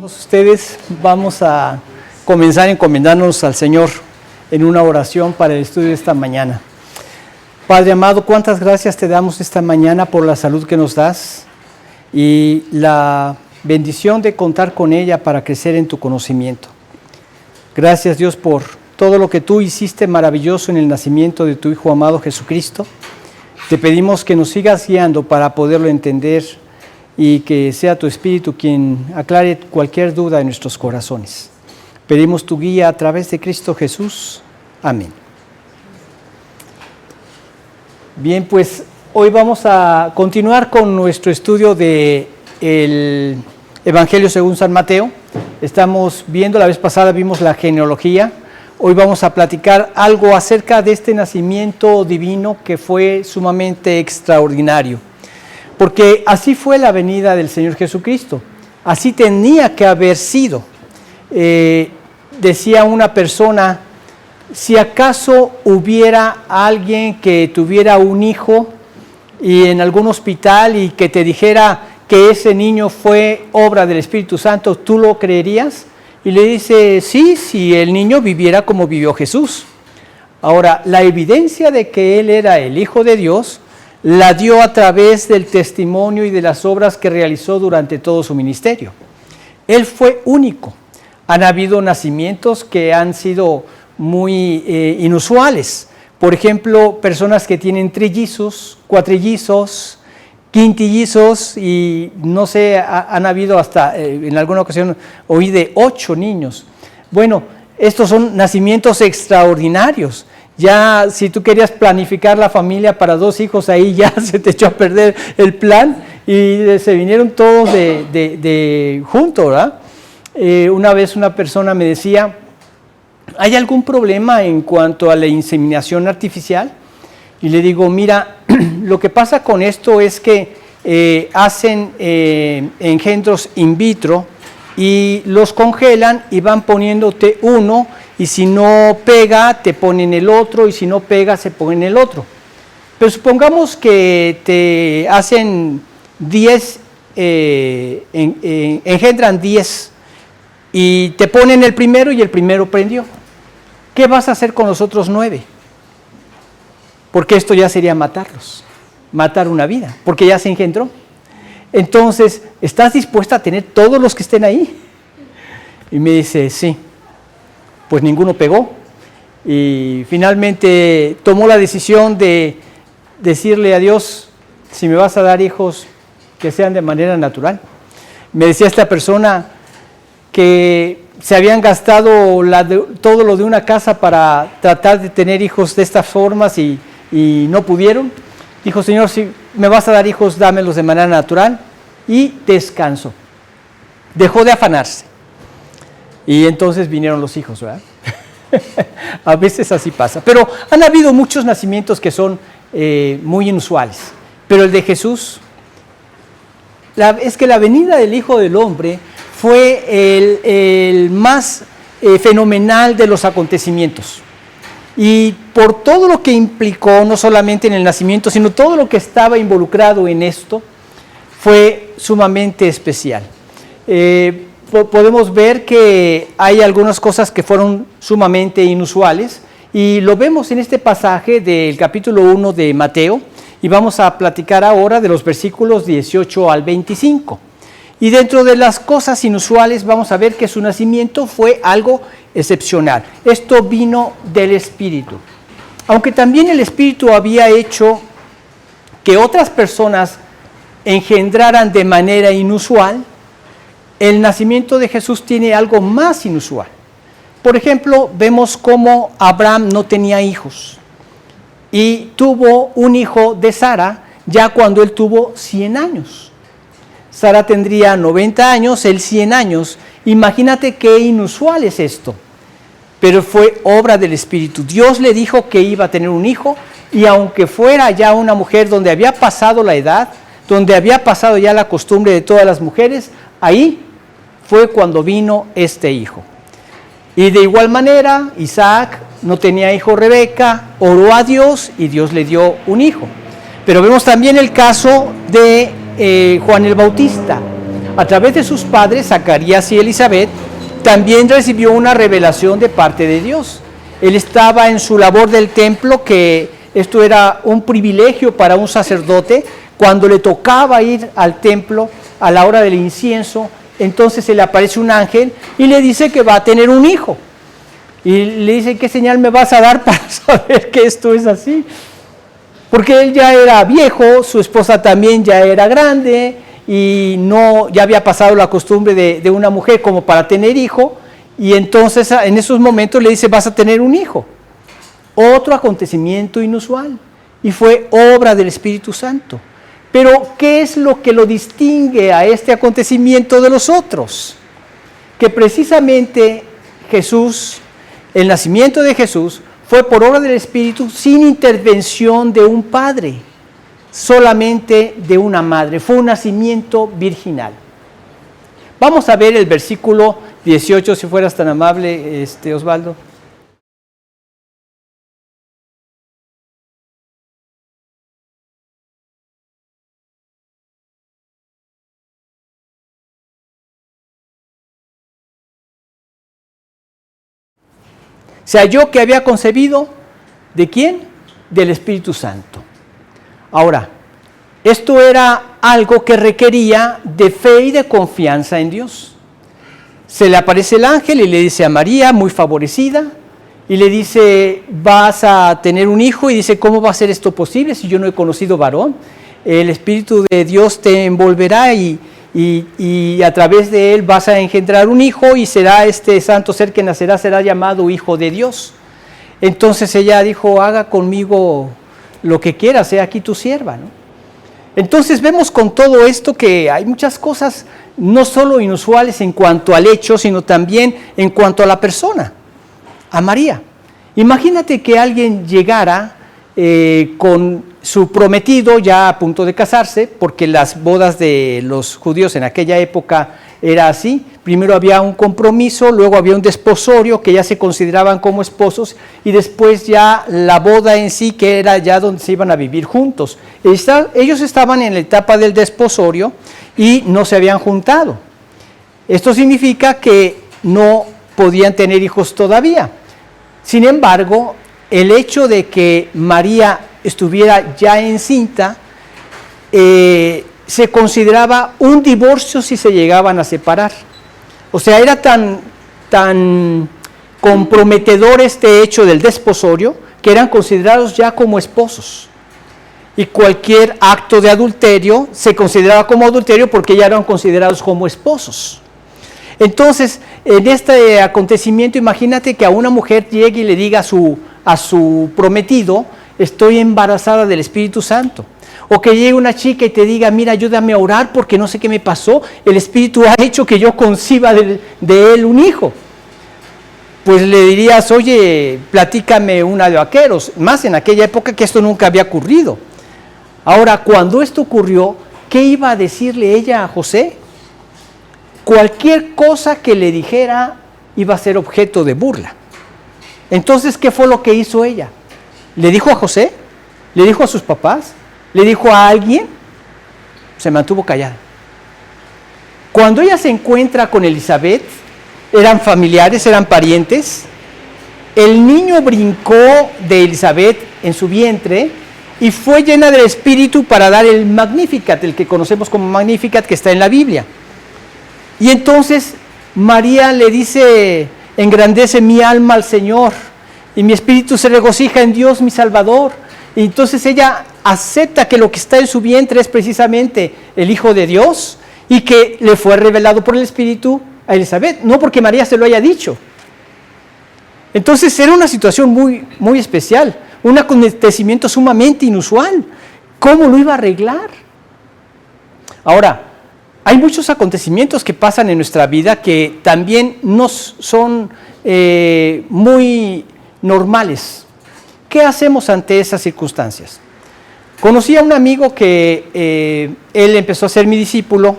Ustedes vamos a comenzar encomendándonos al Señor en una oración para el estudio de esta mañana. Padre amado, cuántas gracias te damos esta mañana por la salud que nos das y la bendición de contar con ella para crecer en tu conocimiento. Gracias Dios por todo lo que tú hiciste maravilloso en el nacimiento de tu Hijo amado Jesucristo. Te pedimos que nos sigas guiando para poderlo entender y que sea tu Espíritu quien aclare cualquier duda en nuestros corazones. Pedimos tu guía a través de Cristo Jesús. Amén. Bien, pues hoy vamos a continuar con nuestro estudio del Evangelio según San Mateo. Estamos viendo, la vez pasada vimos la genealogía. Hoy vamos a platicar algo acerca de este nacimiento divino que fue sumamente extraordinario. Porque así fue la venida del Señor Jesucristo, así tenía que haber sido. Decía una persona, si acaso hubiera alguien que tuviera un hijo y en algún hospital y que te dijera que ese niño fue obra del Espíritu Santo, ¿tú lo creerías? Y le dice, sí, si el niño viviera como vivió Jesús. Ahora, la evidencia de que él era el Hijo de Dios la dio a través del testimonio y de las obras que realizó durante todo su ministerio. Él fue único. Han habido nacimientos que han sido muy inusuales. Por ejemplo, personas que tienen trillizos, cuatrillizos, quintillizos y no sé, han habido hasta, en alguna ocasión oí de 8 niños. Bueno, estos son nacimientos extraordinarios. Ya si tú querías planificar la familia para 2 hijos, ahí ya se te echó a perder el plan y se vinieron todos juntos, ¿verdad? Una vez una persona me decía, ¿hay algún problema en cuanto a la inseminación artificial? Y le digo, mira, lo que pasa con esto es que hacen engendros in vitro y los congelan y van poniéndote uno, y si no pega, te ponen el otro, y si no pega, se ponen el otro. Pero supongamos que te hacen 10, engendran 10, y te ponen el primero y el primero prendió. ¿Qué vas a hacer con los otros 9? Porque esto ya sería matarlos, matar una vida, porque ya se engendró. Entonces, ¿estás dispuesta a tener todos los que estén ahí? Y me dice, sí. Pues ninguno pegó y finalmente tomó la decisión de decirle a Dios, si me vas a dar hijos, que sean de manera natural. Me decía esta persona que se habían gastado todo lo de una casa para tratar de tener hijos de estas formas y no pudieron. Dijo, Señor, si me vas a dar hijos, dámelos de manera natural, y descansó. Dejó de afanarse. Y entonces vinieron los hijos, ¿verdad? A veces así pasa. Pero han habido muchos nacimientos que son muy inusuales. Pero el de Jesús, es que la venida del Hijo del Hombre fue el más fenomenal de los acontecimientos. Y por todo lo que implicó, no solamente en el nacimiento, sino todo lo que estaba involucrado en esto, fue sumamente especial. Podemos ver que hay algunas cosas que fueron sumamente inusuales y lo vemos en este pasaje del capítulo 1 de Mateo y vamos a platicar ahora de los versículos 18 al 25. Y dentro de las cosas inusuales vamos a ver que su nacimiento fue algo excepcional. Esto vino del Espíritu. Aunque también el Espíritu había hecho que otras personas engendraran de manera inusual, el nacimiento de Jesús tiene algo más inusual. Por ejemplo, vemos cómo Abraham no tenía hijos y tuvo un hijo de Sara ya cuando él tuvo 100 años. Sara tendría 90 años, él 100 años. Imagínate qué inusual es esto. Pero fue obra del Espíritu. Dios le dijo que iba a tener un hijo y aunque fuera ya una mujer donde había pasado la edad, donde había pasado ya la costumbre de todas las mujeres, ahí fue cuando vino este hijo. Y de igual manera, Isaac no tenía hijo, Rebeca, oró a Dios y Dios le dio un hijo. Pero vemos también el caso de Juan el Bautista. a través de sus padres, Zacarías y Elizabeth, también recibió una revelación de parte de Dios. Él estaba en su labor del templo, que esto era un privilegio para un sacerdote. Cuando le tocaba ir al templo a la hora del incienso, entonces se le aparece un ángel y le dice que va a tener un hijo. Y le dice, ¿qué señal me vas a dar para saber que esto es así? Porque él ya era viejo, su esposa también ya era grande y ya había pasado la costumbre de una mujer como para tener hijo. Y entonces en esos momentos le dice, vas a tener un hijo. Otro acontecimiento inusual. Y fue obra del Espíritu Santo. Pero, ¿qué es lo que lo distingue a este acontecimiento de los otros? Que precisamente Jesús, el nacimiento de Jesús, fue por obra del Espíritu sin intervención de un padre, solamente de una madre. Fue un nacimiento virginal. Vamos a ver el versículo 18, si fueras tan amable, Osvaldo. Se halló que había concebido, ¿de quién? Del Espíritu Santo. Ahora, esto era algo que requería de fe y de confianza en Dios. Se le aparece el ángel y le dice a María, muy favorecida, y le dice, vas a tener un hijo, y dice, ¿cómo va a ser esto posible si yo no he conocido varón? El Espíritu de Dios te envolverá y a través de él vas a engendrar un hijo, y será este santo ser que nacerá, será llamado Hijo de Dios. Entonces ella dijo, haga conmigo lo que quiera, sea aquí tu sierva, ¿no? Entonces vemos con todo esto que hay muchas cosas no solo inusuales en cuanto al hecho, sino también en cuanto a la persona, a María. Imagínate que alguien llegara con su prometido ya a punto de casarse, porque las bodas de los judíos en aquella época era así. Primero había un compromiso, luego había un desposorio, que ya se consideraban como esposos, y después ya la boda en sí, que era ya donde se iban a vivir juntos. Ellos estaban en la etapa del desposorio y no se habían juntado. Esto significa que no podían tener hijos todavía. Sin embargo, el hecho de que María estuviera ya encinta, se consideraba un divorcio si se llegaban a separar. O sea, era tan comprometedor este hecho del desposorio que eran considerados ya como esposos. Y cualquier acto de adulterio se consideraba como adulterio porque ya eran considerados como esposos. Entonces, en este acontecimiento, imagínate que a una mujer llegue y le diga a su prometido, estoy embarazada del Espíritu Santo. O que llegue una chica y te diga, mira, ayúdame a orar porque no sé qué me pasó, el Espíritu ha hecho que yo conciba de él un hijo. Pues le dirías, oye, platícame una de vaqueros, más en aquella época que esto nunca había ocurrido. Ahora, cuando esto ocurrió, ¿qué iba a decirle ella a José? Cualquier cosa que le dijera iba a ser objeto de burla. Entonces, ¿qué fue lo que hizo ella? ¿Le dijo a José? ¿Le dijo a sus papás? ¿Le dijo a alguien? Se mantuvo callada. Cuando ella se encuentra con Elizabeth, eran familiares, eran parientes, el niño brincó de Elizabeth en su vientre y fue llena del Espíritu para dar el Magnificat, el que conocemos como Magnificat, que está en la Biblia. Y entonces María le dice, engrandece mi alma al Señor y mi espíritu se regocija en Dios mi Salvador. Y entonces ella acepta que lo que está en su vientre es precisamente el Hijo de Dios y que le fue revelado por el Espíritu a Elizabeth, no porque María se lo haya dicho. Entonces era una situación muy, muy especial, un acontecimiento sumamente inusual. ¿Cómo lo iba a arreglar? Ahora, hay muchos acontecimientos que pasan en nuestra vida que también no son muy normales. ¿Qué hacemos ante esas circunstancias? Conocí a un amigo que él empezó a ser mi discípulo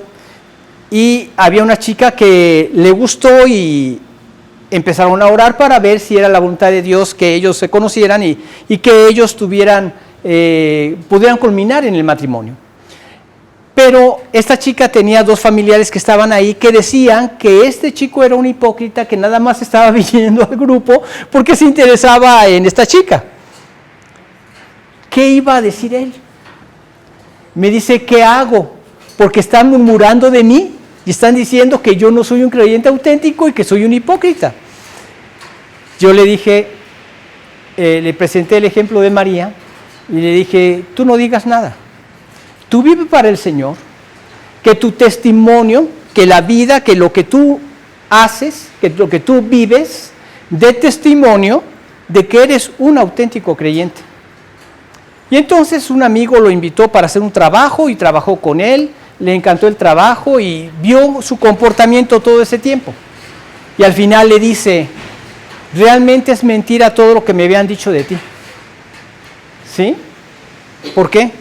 y había una chica que le gustó y empezaron a orar para ver si era la voluntad de Dios que ellos se conocieran y que ellos pudieran culminar en el matrimonio. Pero esta chica tenía dos familiares que estaban ahí que decían que este chico era un hipócrita que nada más estaba viniendo al grupo porque se interesaba en esta chica. ¿Qué iba a decir él? Me dice, ¿qué hago? Porque están murmurando de mí y están diciendo que yo no soy un creyente auténtico y que soy un hipócrita. Yo le dije, le presenté el ejemplo de María y le dije, tú no digas nada. Tú vive para el Señor, que tu testimonio, que la vida, que lo que tú haces, que lo que tú vives, dé testimonio de que eres un auténtico creyente. Y entonces un amigo lo invitó para hacer un trabajo y trabajó con él, le encantó el trabajo y vio su comportamiento todo ese tiempo. Y al final le dice, realmente es mentira todo lo que me habían dicho de ti. ¿Sí? ¿Por qué?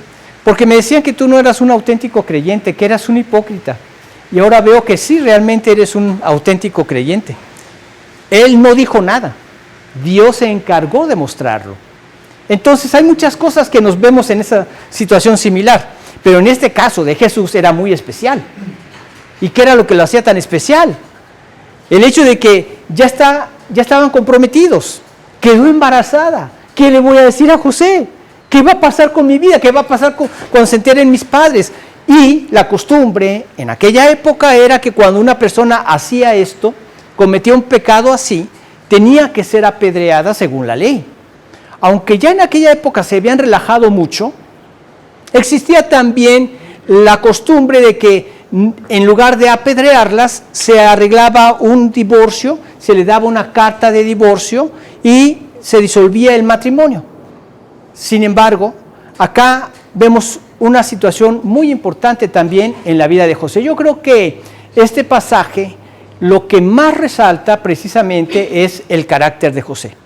Porque me decían que tú no eras un auténtico creyente, que eras un hipócrita. Y ahora veo que sí, realmente eres un auténtico creyente. Él no dijo nada. Dios se encargó de mostrarlo. Entonces hay muchas cosas que nos vemos en esa situación similar. Pero en este caso de Jesús era muy especial. ¿Y qué era lo que lo hacía tan especial? El hecho de que ya estaban comprometidos. Quedó embarazada. ¿Qué le voy a decir a José? ¿Qué va a pasar con mi vida? ¿Qué va a pasar cuando se enteren mis padres? Y la costumbre en aquella época era que cuando una persona hacía esto, cometía un pecado así, tenía que ser apedreada según la ley. Aunque ya en aquella época se habían relajado mucho, existía también la costumbre de que en lugar de apedrearlas, se arreglaba un divorcio, se le daba una carta de divorcio y se disolvía el matrimonio. Sin embargo, acá vemos una situación muy importante también en la vida de José. Yo creo que este pasaje lo que más resalta precisamente es el carácter de José.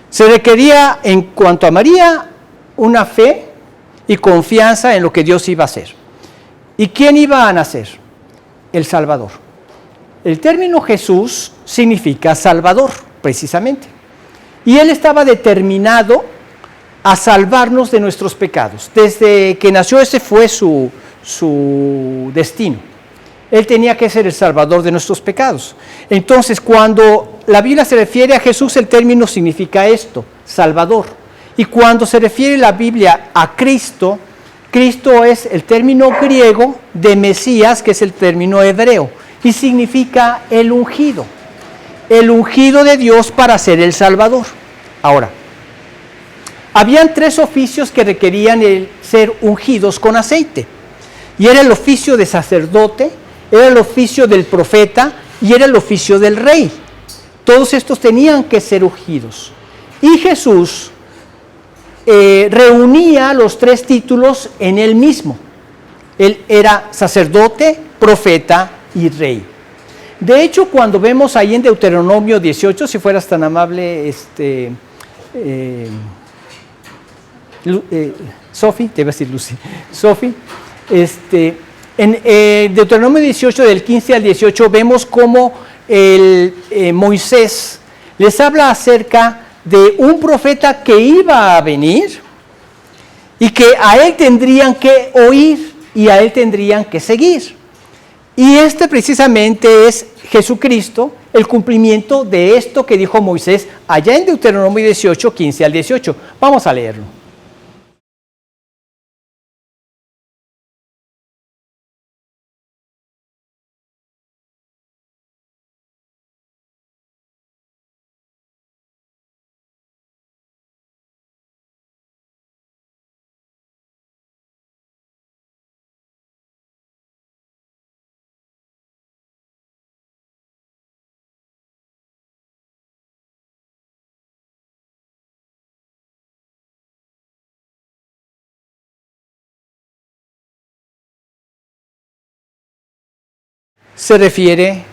Se requería en cuanto a María una fe y confianza en lo que Dios iba a hacer. ¿Y quién iba a nacer? El Salvador. El término Jesús significa Salvador, precisamente. Y él estaba determinado a salvarnos de nuestros pecados. Desde que nació ese fue su destino. Él tenía que ser el salvador de nuestros pecados. Entonces, cuando la Biblia se refiere a Jesús, el término significa esto, Salvador. Y cuando se refiere la Biblia a Cristo, Cristo es el término griego de Mesías, que es el término hebreo, y significa el ungido de Dios para ser el Salvador. Ahora, habían tres oficios que requerían el ser ungidos con aceite, y era el oficio de sacerdote, era el oficio del profeta y era el oficio del rey. Todos estos tenían que ser ungidos. Y Jesús reunía los tres títulos en él mismo. Él era sacerdote, profeta y rey. De hecho, cuando vemos ahí en Deuteronomio 18, si fueras tan amable, Sofi, te iba a decir Lucy, Sofi, en Deuteronomio 18, del 15 al 18, vemos cómo Moisés les habla acerca de un profeta que iba a venir y que a él tendrían que oír y a él tendrían que seguir. Y precisamente es Jesucristo, el cumplimiento de esto que dijo Moisés allá en Deuteronomio 18, 15 al 18. Vamos a leerlo. Se refiere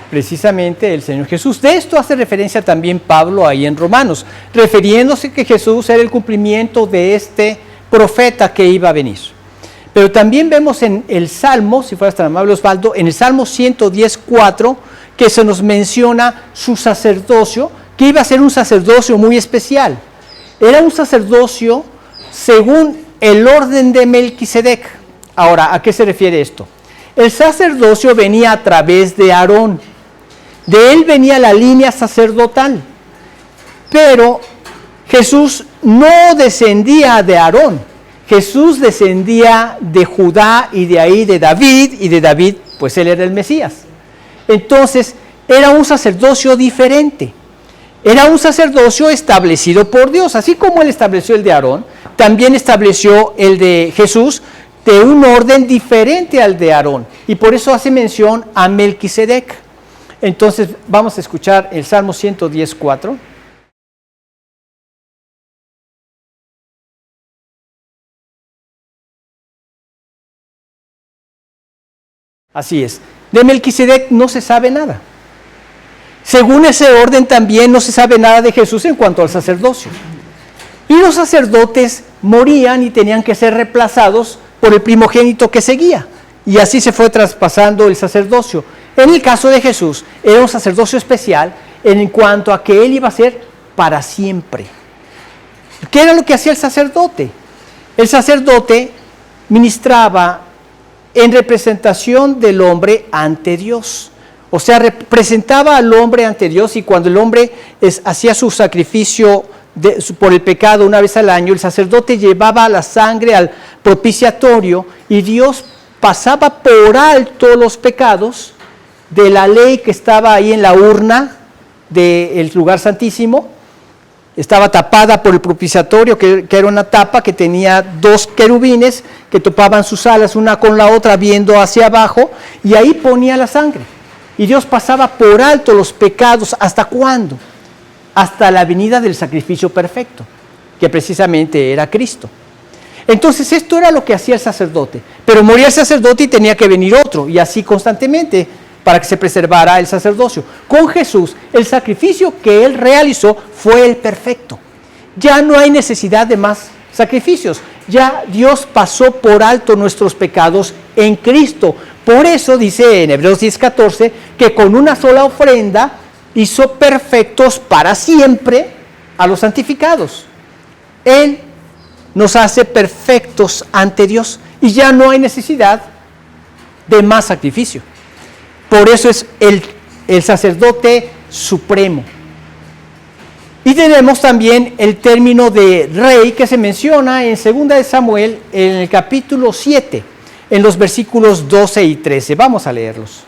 precisamente el Señor Jesús. De esto hace referencia también Pablo ahí en Romanos, refiriéndose que Jesús era el cumplimiento de este profeta que iba a venir. Pero también vemos en el Salmo, si fueras tan amable Osvaldo, en el Salmo 110:4, que se nos menciona su sacerdocio, que iba a ser un sacerdocio muy especial. Era un sacerdocio según el orden de Melquisedec. Ahora, ¿a qué se refiere esto? El sacerdocio venía a través de Aarón. De él venía la línea sacerdotal. Pero Jesús no descendía de Aarón. Jesús descendía de Judá y de ahí de David, y de David, pues él era el Mesías. Entonces, era un sacerdocio diferente. Era un sacerdocio establecido por Dios. Así como él estableció el de Aarón, también estableció el de Jesús de un orden diferente al de Aarón. Y por eso hace mención a Melquisedec. Entonces, vamos a escuchar el Salmo 110:4. Así es. De Melquisedec no se sabe nada. Según ese orden también no se sabe nada de Jesús en cuanto al sacerdocio. Y los sacerdotes morían y tenían que ser reemplazados por el primogénito que seguía. Y así se fue traspasando el sacerdocio. En el caso de Jesús, era un sacerdocio especial en cuanto a que él iba a ser para siempre. ¿Qué era lo que hacía el sacerdote? El sacerdote ministraba en representación del hombre ante Dios. O sea, representaba al hombre ante Dios, y cuando el hombre hacía su sacrificio por el pecado una vez al año, el sacerdote llevaba la sangre al propiciatorio y Dios pasaba por alto los pecados de la ley que estaba ahí en la urna del lugar santísimo. Estaba tapada por el propiciatorio, que era una tapa que tenía 2 querubines que topaban sus alas una con la otra viendo hacia abajo, y ahí ponía la sangre. Y Dios pasaba por alto los pecados. ¿Hasta cuándo? Hasta la venida del sacrificio perfecto, que precisamente era Cristo. Entonces esto era lo que hacía el sacerdote. Pero moría el sacerdote y tenía que venir otro, y así constantemente, para que se preservara el sacerdocio. Con Jesús, el sacrificio que él realizó fue el perfecto. Ya no hay necesidad de más sacrificios. Ya Dios pasó por alto nuestros pecados en Cristo. Por eso dice en Hebreos 10:14 que con una sola ofrenda hizo perfectos para siempre a los santificados. Él nos hace perfectos ante Dios y ya no hay necesidad de más sacrificio. Por eso es el sacerdote supremo. Y tenemos también el término de rey que se menciona en 2 de Samuel en el capítulo 7, en los versículos 12 y 13. Vamos a leerlos.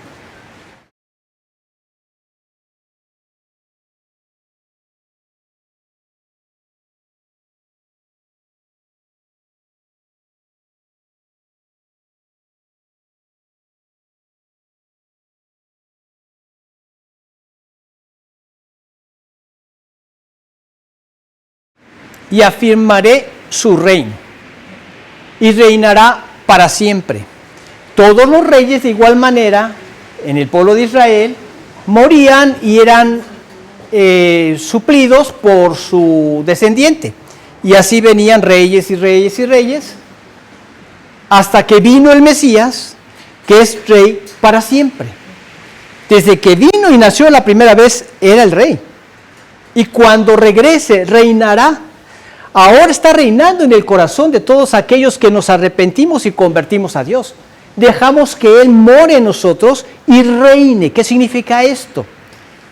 Y afirmaré su reino, y reinará para siempre. Todos los reyes de igual manera, en el pueblo de Israel, morían y eran suplidos por su descendiente. Y así venían reyes y reyes y reyes, hasta que vino el Mesías, que es rey para siempre. Desde que vino y nació la primera vez, era el rey. Y cuando regrese, reinará. Ahora está reinando en el corazón de todos aquellos que nos arrepentimos y convertimos a Dios. Dejamos que Él more en nosotros y reine. ¿Qué significa esto?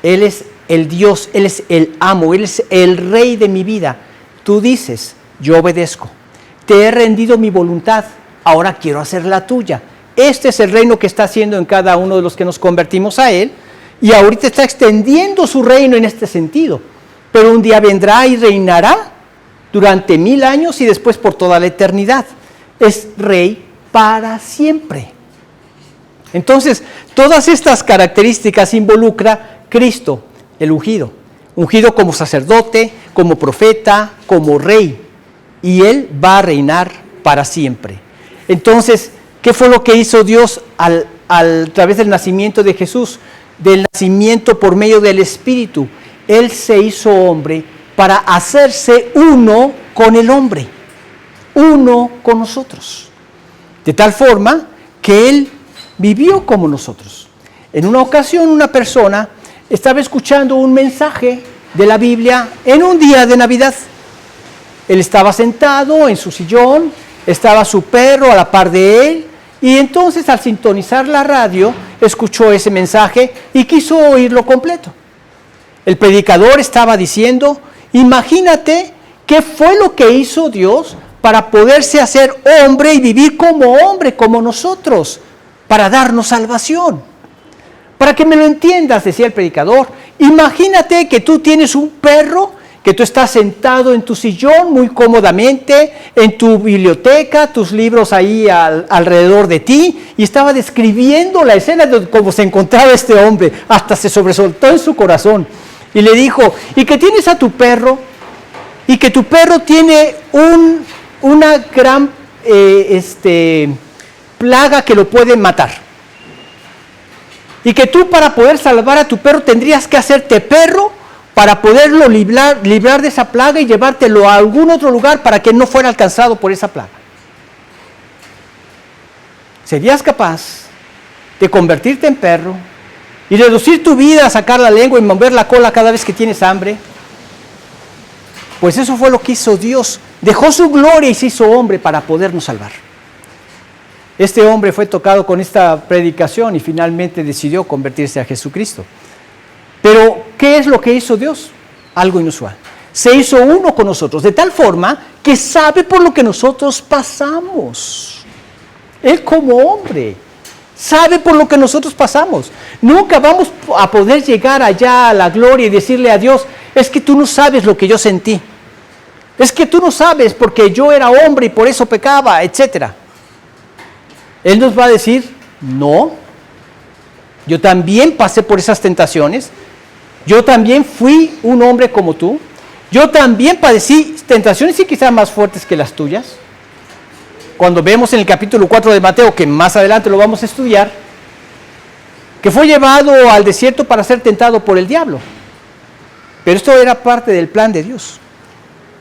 Él es el Dios, Él es el amo, Él es el rey de mi vida. Tú dices, yo obedezco. Te he rendido mi voluntad, ahora quiero hacer la tuya. Este es el reino que está haciendo en cada uno de los que nos convertimos a Él, y ahorita está extendiendo su reino en este sentido. Pero un día vendrá y reinará durante 1000 años y después por toda la eternidad. Es rey para siempre. Entonces, todas estas características involucra Cristo, el ungido. Ungido como sacerdote, como profeta, como rey. Y Él va a reinar para siempre. Entonces, ¿qué fue lo que hizo Dios a través del nacimiento de Jesús? Del nacimiento por medio del Espíritu. Él se hizo hombre para hacerse uno con el hombre, uno con nosotros. De tal forma que Él vivió como nosotros. En una ocasión una persona estaba escuchando un mensaje de la Biblia en un día de Navidad. Él estaba sentado en su sillón estaba su perro a la par de él, y entonces al sintonizar la radio, escuchó ese mensaje y quiso oírlo completo. El predicador estaba diciendo, imagínate qué fue lo que hizo Dios para poderse hacer hombre y vivir como hombre, como nosotros, para darnos salvación. Para que me lo entiendas, decía el predicador, imagínate que tú tienes un perro, que tú estás sentado en tu sillón muy cómodamente, en tu biblioteca, tus libros ahí alrededor de ti, y estaba describiendo la escena de cómo se encontraba este hombre, hasta se sobresaltó en su corazón, y le dijo, y que tienes a tu perro, y que tu perro tiene una gran plaga que lo puede matar, y que tú para poder salvar a tu perro tendrías que hacerte perro, para poderlo librar de esa plaga y llevártelo a algún otro lugar para que no fuera alcanzado por esa plaga. ¿Serías capaz de convertirte en perro y reducir tu vida a sacar la lengua y mover la cola cada vez que tienes hambre? Pues eso fue lo que hizo Dios. Dejó su gloria y se hizo hombre para podernos salvar. Este hombre fue tocado con esta predicación y finalmente decidió convertirse a Jesucristo. Pero, ¿qué es lo que hizo Dios? Algo inusual. Se hizo uno con nosotros, de tal forma que sabe por lo que nosotros pasamos. Él como hombre sabe por lo que nosotros pasamos. Nunca vamos a poder llegar allá a la gloria y decirle a Dios, es que tú no sabes lo que yo sentí. Es que tú no sabes porque yo era hombre y por eso pecaba, etc. Él nos va a decir, no, yo también pasé por esas tentaciones. Yo también fui un hombre como tú. Yo también padecí tentaciones y quizás más fuertes que las tuyas. Cuando vemos en el capítulo 4 de Mateo, que más adelante lo vamos a estudiar, que fue llevado al desierto para ser tentado por el diablo. Pero esto era parte del plan de Dios.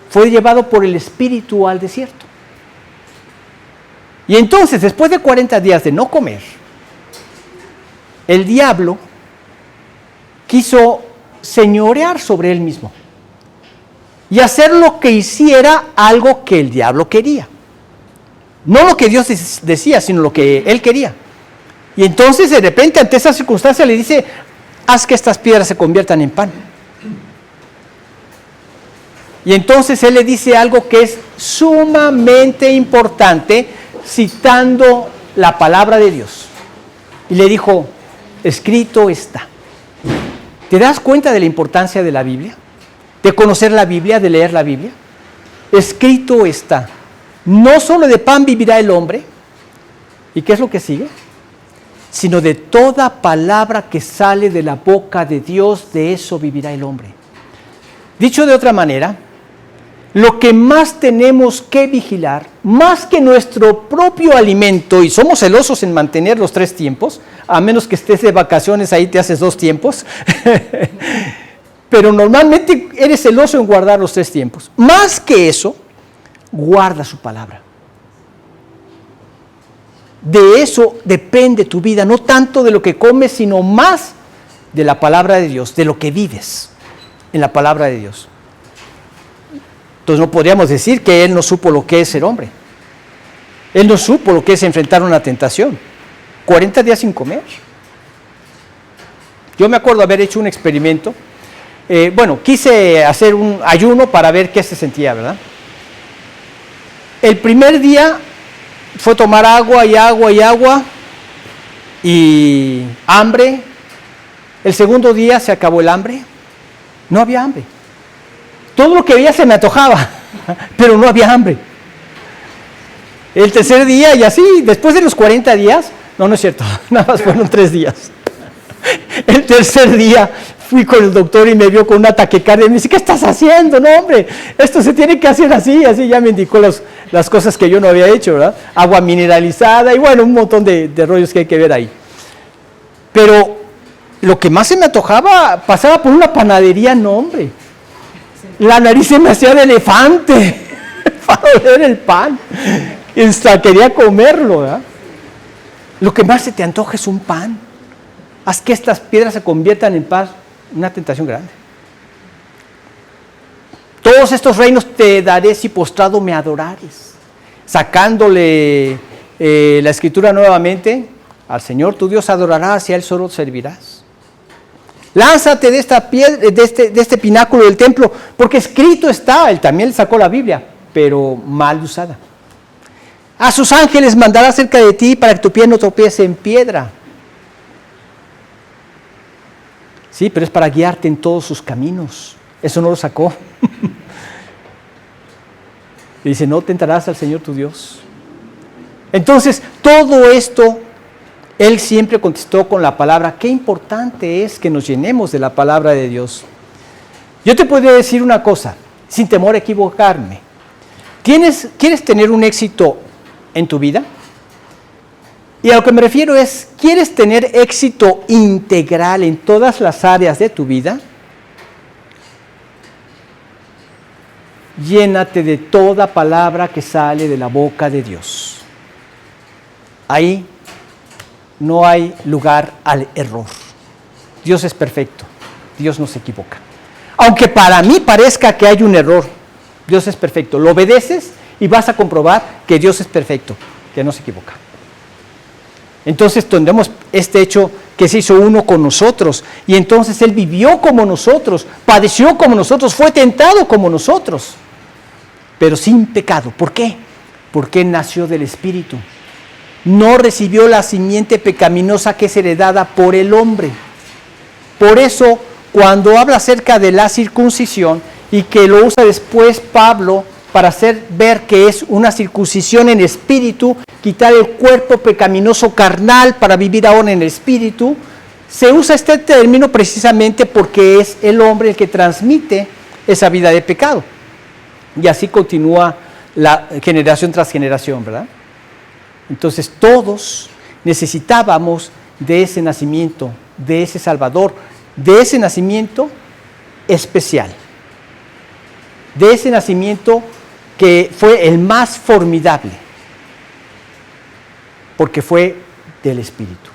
Fue llevado por el Espíritu al desierto. Y entonces, después de 40 días de no comer, el diablo quiso señorear sobre él mismo y hacer lo que hiciera algo que el diablo quería. No lo que Dios decía, sino lo que él quería. Y entonces de repente ante esa circunstancia le dice, haz que estas piedras se conviertan en pan. Y entonces él le dice algo que es sumamente importante, citando la palabra de Dios. Y le dijo, escrito está. ¿Te das cuenta de la importancia de la Biblia? De conocer la Biblia, de leer la Biblia. Escrito está. No solo de pan vivirá el hombre. ¿Y qué es lo que sigue? Sino de toda palabra que sale de la boca de Dios, de eso vivirá el hombre. Dicho de otra manera, lo que más tenemos que vigilar, más que nuestro propio alimento, y somos celosos en mantener los 3 tiempos, a menos que estés de vacaciones, ahí te haces 2 tiempos, pero normalmente eres celoso en guardar los 3 tiempos. Más que eso, guarda su palabra. De eso depende tu vida, no tanto de lo que comes, sino más de la palabra de Dios, de lo que vives en la palabra de Dios. Entonces no podríamos decir que él no supo lo que es ser hombre. Él no supo lo que es enfrentar una tentación. 40 días sin comer. Yo me acuerdo haber hecho un experimento. Quise hacer un ayuno para ver qué se sentía, ¿verdad? El primer día fue tomar agua y agua y agua y hambre. El segundo día se acabó el hambre. No había hambre. Todo lo que veía se me antojaba, pero no había hambre. El tercer día y así, después de los 40 días, no es cierto, nada más fueron 3 días. El tercer día fui con el doctor y me vio con una taquicardia y me dice, ¿qué estás haciendo? No, hombre, esto se tiene que hacer así, ya me indicó las cosas que yo no había hecho, ¿verdad? Agua mineralizada y bueno, un montón de rollos que hay que ver ahí. Pero lo que más se me antojaba, pasaba por una panadería, no, hombre. La nariz se me hacía de elefante para oler el pan. Hasta quería comerlo, ¿verdad? Lo que más se te antoja es un pan. Haz que estas piedras se conviertan en pan. Una tentación grande. Todos estos reinos te daré si postrado me adorares. sacándole la escritura nuevamente, al Señor tu Dios adorarás y a Él solo servirás. Lánzate de esta piedra, de este pináculo del templo, porque escrito está. Él también le sacó la Biblia, pero mal usada. A sus ángeles mandará cerca de ti para que tu pie no tropiece en piedra. Sí, pero es para guiarte en todos sus caminos. Eso no lo sacó. Y dice, no tentarás al Señor tu Dios. Entonces, todo esto, Él siempre contestó con la palabra. Qué importante es que nos llenemos de la palabra de Dios. Yo te podría decir una cosa, sin temor a equivocarme. ¿Quieres tener un éxito en tu vida? Y a lo que me refiero es, ¿quieres tener éxito integral en todas las áreas de tu vida? Llénate de toda palabra que sale de la boca de Dios. Ahí no hay lugar al error. Dios es perfecto, Dios no se equivoca. Aunque para mí parezca que hay un error, Dios es perfecto. Lo obedeces y vas a comprobar que Dios es perfecto, que no se equivoca. Entonces tendremos este hecho que se hizo uno con nosotros, y entonces Él vivió como nosotros, padeció como nosotros, fue tentado como nosotros, pero sin pecado. ¿Por qué? Porque Él nació del Espíritu. No recibió la simiente pecaminosa que es heredada por el hombre. Por eso, cuando habla acerca de la circuncisión, y que lo usa después Pablo para hacer ver que es una circuncisión en espíritu, quitar el cuerpo pecaminoso carnal para vivir ahora en el espíritu, se usa este término precisamente porque es el hombre el que transmite esa vida de pecado. Y así continúa la generación tras generación, ¿verdad? Entonces todos necesitábamos de ese nacimiento, de ese Salvador, de ese nacimiento especial, de ese nacimiento que fue el más formidable, porque fue del Espíritu.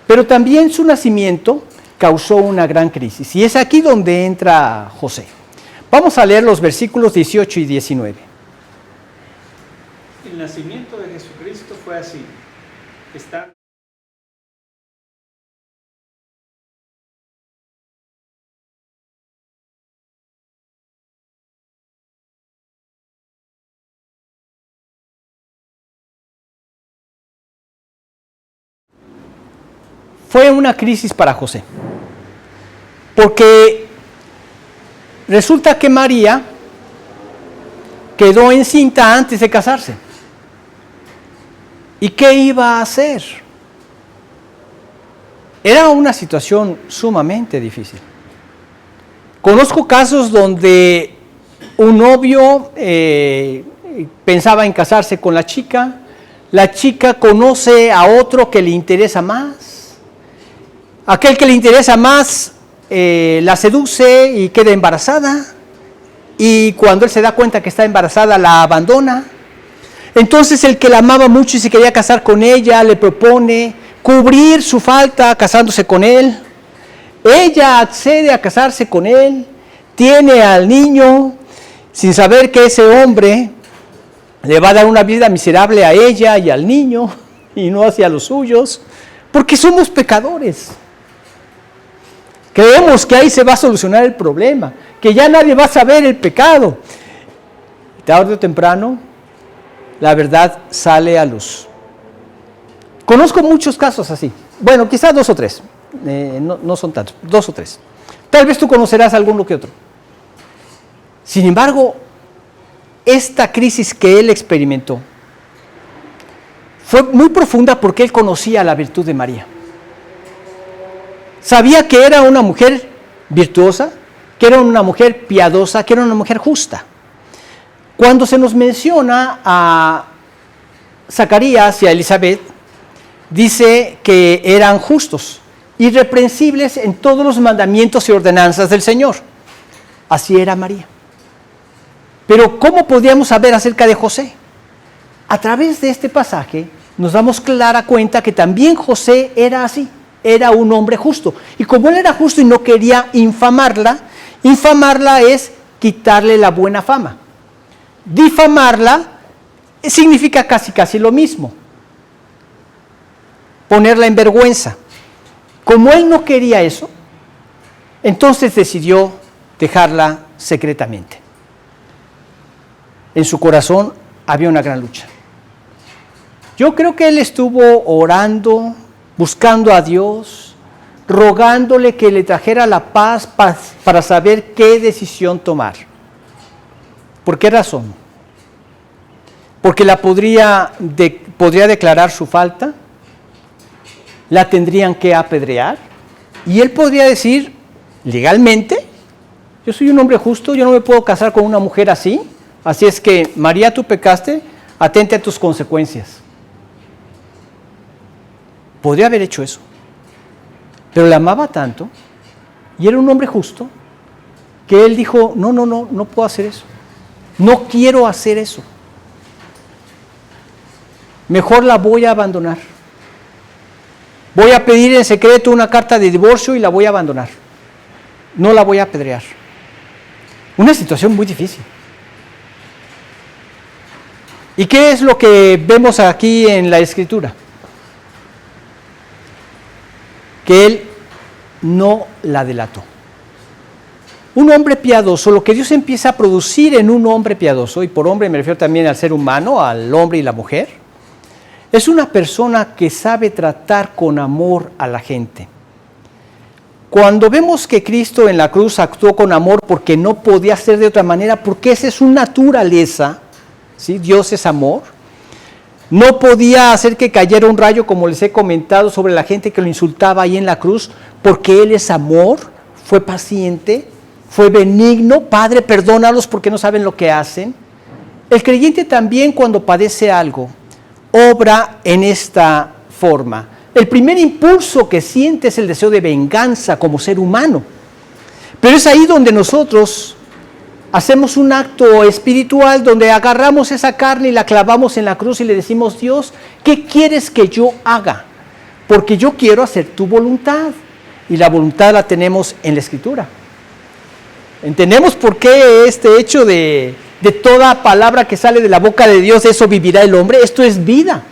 Pero también su nacimiento causó una gran crisis, y es aquí donde entra José. Vamos a leer los versículos 18 y 19. El nacimiento de Jesucristo fue así. Fue una crisis para José, porque resulta que María quedó encinta antes de casarse. ¿Y qué iba a hacer? Era una situación sumamente difícil. Conozco casos donde un novio pensaba en casarse con la chica conoce a otro que le interesa más, aquel que le interesa más la seduce y queda embarazada, y cuando él se da cuenta que está embarazada la abandona. Entonces el que la amaba mucho y se quería casar con ella le propone cubrir su falta casándose con él. Ella accede a casarse con él, tiene al niño sin saber que ese hombre le va a dar una vida miserable a ella y al niño y no hacia los suyos, porque somos pecadores. Creemos que ahí se va a solucionar el problema, que ya nadie va a saber el pecado. Tarde o temprano, la verdad sale a luz. Conozco muchos casos así. Bueno, quizás 2 o 3. No son tantos, 2 o 3. Tal vez tú conocerás alguno que otro. Sin embargo, esta crisis que él experimentó fue muy profunda porque él conocía la virtud de María. Sabía que era una mujer virtuosa, que era una mujer piadosa, que era una mujer justa. Cuando se nos menciona a Zacarías y a Elizabeth, dice que eran justos, irreprensibles en todos los mandamientos y ordenanzas del Señor. Así era María. Pero ¿cómo podíamos saber acerca de José? A través de este pasaje nos damos clara cuenta que también José era así, era un hombre justo. Y como él era justo y no quería infamarla es quitarle la buena fama. Difamarla significa casi lo mismo. Ponerla en vergüenza. Como él no quería eso, entonces decidió dejarla secretamente. En su corazón había una gran lucha. Yo creo que él estuvo orando, buscando a Dios, rogándole que le trajera la paz para saber qué decisión tomar. ¿Por qué razón? Porque la podría declarar su falta, la tendrían que apedrear, y él podría decir legalmente: yo soy un hombre justo, yo no me puedo casar con una mujer así, así es que, María, tú pecaste, atente a tus consecuencias. Podría haber hecho eso, pero la amaba tanto, y era un hombre justo, que él dijo: no puedo hacer eso, no quiero hacer eso, mejor la voy a abandonar. Voy a pedir en secreto una carta de divorcio y la voy a abandonar. No la voy a apedrear. Una situación muy difícil. ¿Y qué es lo que vemos aquí en la Escritura? Que él no la delató. Un hombre piadoso, lo que Dios empieza a producir en un hombre piadoso, y por hombre me refiero también al ser humano, al hombre y la mujer, es una persona que sabe tratar con amor a la gente. Cuando vemos que Cristo en la cruz actuó con amor porque no podía ser de otra manera, porque esa es su naturaleza, ¿sí? Dios es amor. No podía hacer que cayera un rayo, como les he comentado, sobre la gente que lo insultaba ahí en la cruz, porque Él es amor, fue paciente, fue benigno. Padre, perdónalos porque no saben lo que hacen. El creyente también, cuando padece algo, obra en esta forma. El primer impulso que siente es el deseo de venganza como ser humano. Pero es ahí donde nosotros hacemos un acto espiritual, donde agarramos esa carne y la clavamos en la cruz y le decimos: Dios, ¿qué quieres que yo haga? Porque yo quiero hacer tu voluntad. Y la voluntad la tenemos en la Escritura. Entendemos por qué este hecho de toda palabra que sale de la boca de Dios, eso vivirá el hombre. Esto es vida.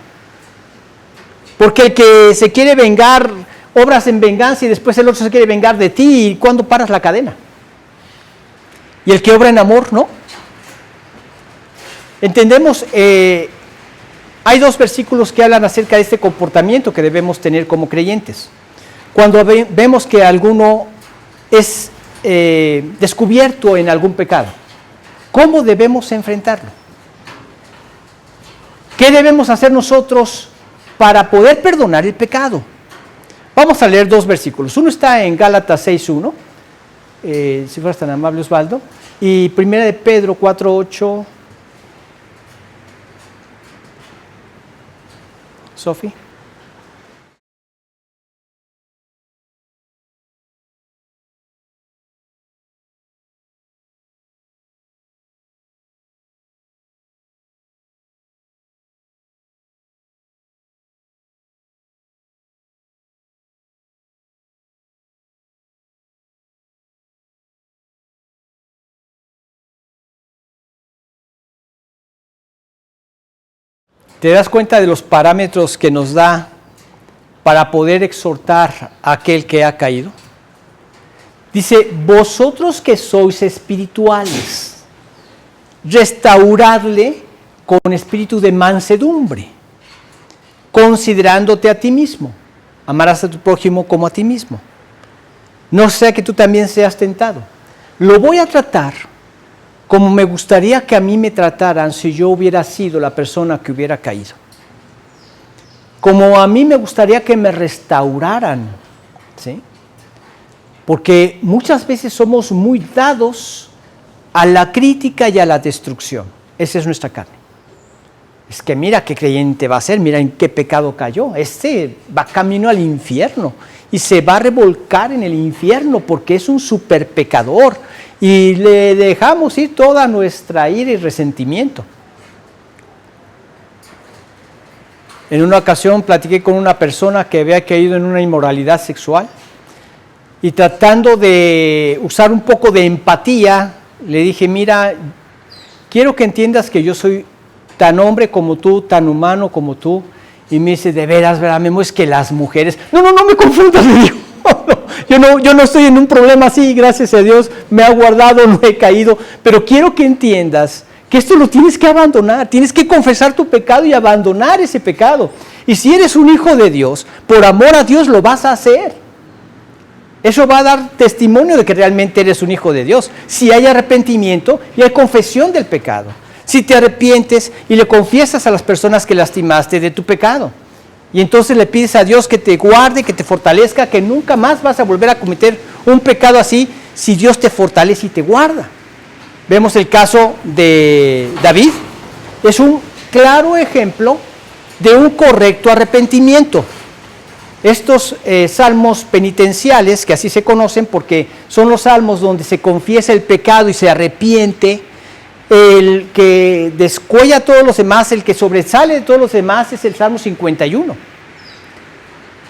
Porque el que se quiere vengar, obras en venganza, y después el otro se quiere vengar de ti. ¿Y cuándo paras la cadena? Y el que obra en amor, ¿no? Entendemos, hay dos versículos que hablan acerca de este comportamiento que debemos tener como creyentes. Cuando vemos que alguno es descubierto en algún pecado, ¿cómo debemos enfrentarlo? ¿Qué debemos hacer nosotros para poder perdonar el pecado? Vamos a leer dos versículos. Uno está en Gálatas 6:1, si fueras tan amable, Osvaldo, y Primera de Pedro 4:8. Sofi. ¿Te das cuenta de los parámetros que nos da para poder exhortar a aquel que ha caído? Dice: vosotros que sois espirituales, restauradle con espíritu de mansedumbre, considerándote a ti mismo. Amarás a tu prójimo como a ti mismo. No sea que tú también seas tentado. Lo voy a tratar como me gustaría que a mí me trataran si yo hubiera sido la persona que hubiera caído. Como a mí me gustaría que me restauraran, ¿sí? Porque muchas veces somos muy dados a la crítica y a la destrucción. Esa es nuestra carne. Es que mira qué creyente va a ser, mira en qué pecado cayó. Este va camino al infierno y se va a revolcar en el infierno porque es un super pecador. Y le dejamos ir toda nuestra ira y resentimiento. En una ocasión platiqué con una persona que había caído en una inmoralidad sexual y tratando de usar un poco de empatía, le dije: mira, quiero que entiendas que yo soy tan hombre como tú, tan humano como tú. Y me dice, de veras, ¿verdad, Memo? Es que las mujeres... No me confundas, le digo. Yo no estoy en un problema así, gracias a Dios, me ha guardado, no he caído. Pero quiero que entiendas que esto lo tienes que abandonar, tienes que confesar tu pecado y abandonar ese pecado. Y si eres un hijo de Dios, por amor a Dios lo vas a hacer. Eso va a dar testimonio de que realmente eres un hijo de Dios. Si hay arrepentimiento y hay confesión del pecado. Si te arrepientes y le confiesas a las personas que lastimaste de tu pecado. Y entonces le pides a Dios que te guarde, que te fortalezca, que nunca más vas a volver a cometer un pecado así si Dios te fortalece y te guarda. Vemos el caso de David. Es un claro ejemplo de un correcto arrepentimiento. Estos salmos penitenciales, que así se conocen porque son los salmos donde se confiesa el pecado y se arrepiente, el que descuella a todos los demás, el que sobresale de todos los demás es el Salmo 51.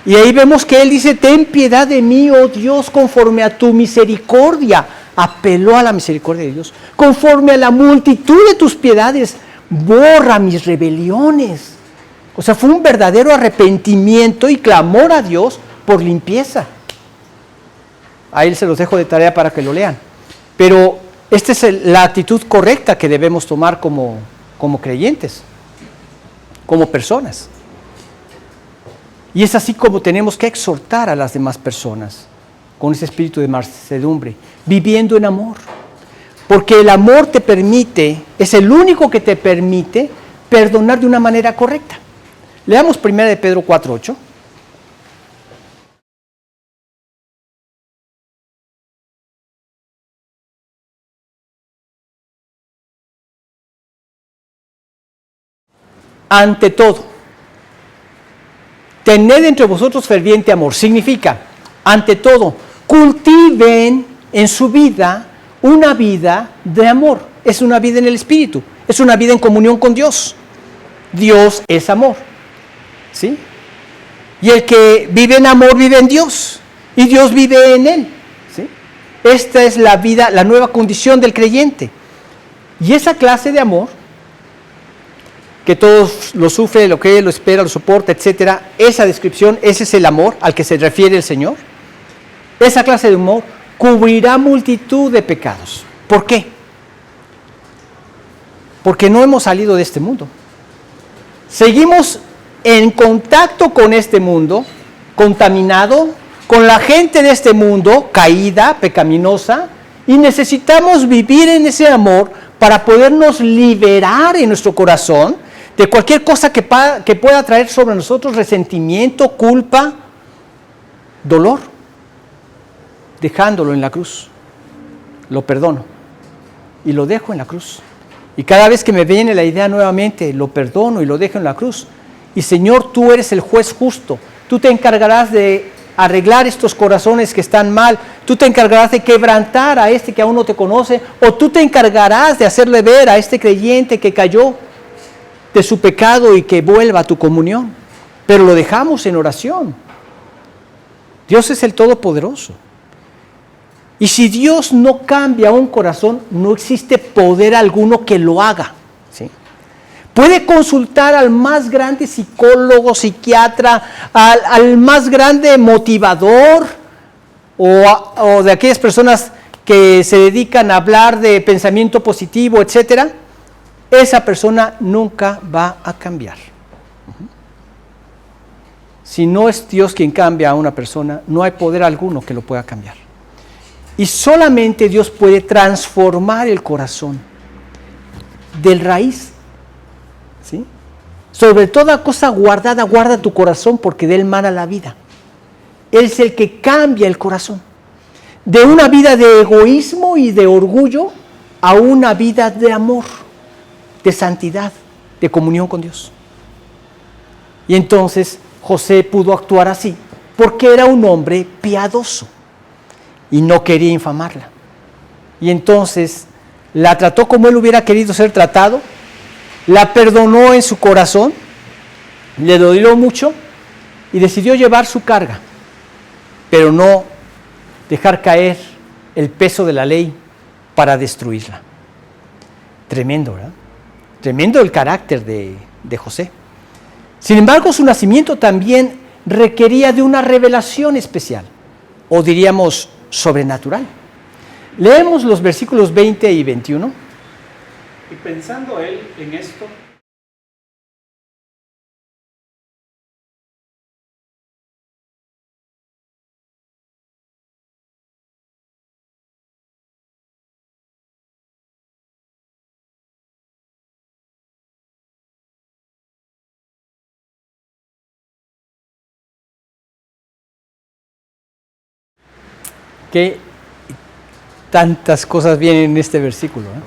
Y ahí vemos que él dice, ten piedad de mí, oh Dios, conforme a tu misericordia. Apeló a la misericordia de Dios. Conforme a la multitud de tus piedades, borra mis rebeliones. O sea, fue un verdadero arrepentimiento y clamor a Dios por limpieza. A él se los dejo de tarea para que lo lean. Pero esta es la actitud correcta que debemos tomar como creyentes, como personas. Y es así como tenemos que exhortar a las demás personas, con ese espíritu de mansedumbre, viviendo en amor. Porque el amor te permite, es el único que te permite perdonar de una manera correcta. Leamos 1 de Pedro 4:8. Ante todo, tened entre vosotros ferviente amor. Significa, ante todo, cultiven en su vida una vida de amor. Es una vida en el Espíritu, es una vida en comunión con Dios. Dios es amor, ¿sí? Y el que vive en amor vive en Dios, y Dios vive en él, ¿sí? Esta es la vida, la nueva condición del creyente. Y esa clase de amor, que todos lo sufre, lo cree, lo espera, lo soporta, etcétera, esa descripción, ese es el amor al que se refiere el Señor. Esa clase de amor cubrirá multitud de pecados. ¿Por qué? Porque no hemos salido de este mundo. Seguimos en contacto con este mundo, contaminado, con la gente de este mundo, caída, pecaminosa, y necesitamos vivir en ese amor para podernos liberar en nuestro corazón de cualquier cosa que pueda traer sobre nosotros resentimiento, culpa, dolor, dejándolo en la cruz. Lo perdono y lo dejo en la cruz. Y cada vez que me viene la idea nuevamente, lo perdono y lo dejo en la cruz. Y Señor, tú eres el juez justo. Tú te encargarás de arreglar estos corazones que están mal. Tú te encargarás de quebrantar a este que aún no te conoce. O tú te encargarás de hacerle ver a este creyente que cayó de su pecado y que vuelva a tu comunión. Pero lo dejamos en oración. Dios es el Todopoderoso. Y si Dios no cambia un corazón, no existe poder alguno que lo haga, ¿sí? Puede consultar al más grande psicólogo, psiquiatra, al más grande motivador o de aquellas personas que se dedican a hablar de pensamiento positivo, etcétera. Esa persona nunca va a cambiar. Si no es Dios quien cambia a una persona, no hay poder alguno que lo pueda cambiar. Y solamente Dios puede transformar el corazón del raíz, ¿sí? Sobre toda cosa guardada, guarda tu corazón porque de él mana la vida. Él es el que cambia el corazón. De una vida de egoísmo y de orgullo a una vida de amor, de santidad, de comunión con Dios. Y entonces José pudo actuar así porque era un hombre piadoso y no quería infamarla. Y entonces la trató como él hubiera querido ser tratado, la perdonó en su corazón, le dolió mucho y decidió llevar su carga, pero no dejar caer el peso de la ley para destruirla. Tremendo, ¿verdad? Tremendo el carácter de José. Sin embargo, su nacimiento también requería de una revelación especial, o diríamos sobrenatural. Leemos los versículos 20 y 21. Y pensando él en esto, Que tantas cosas vienen en este versículo, ¿eh?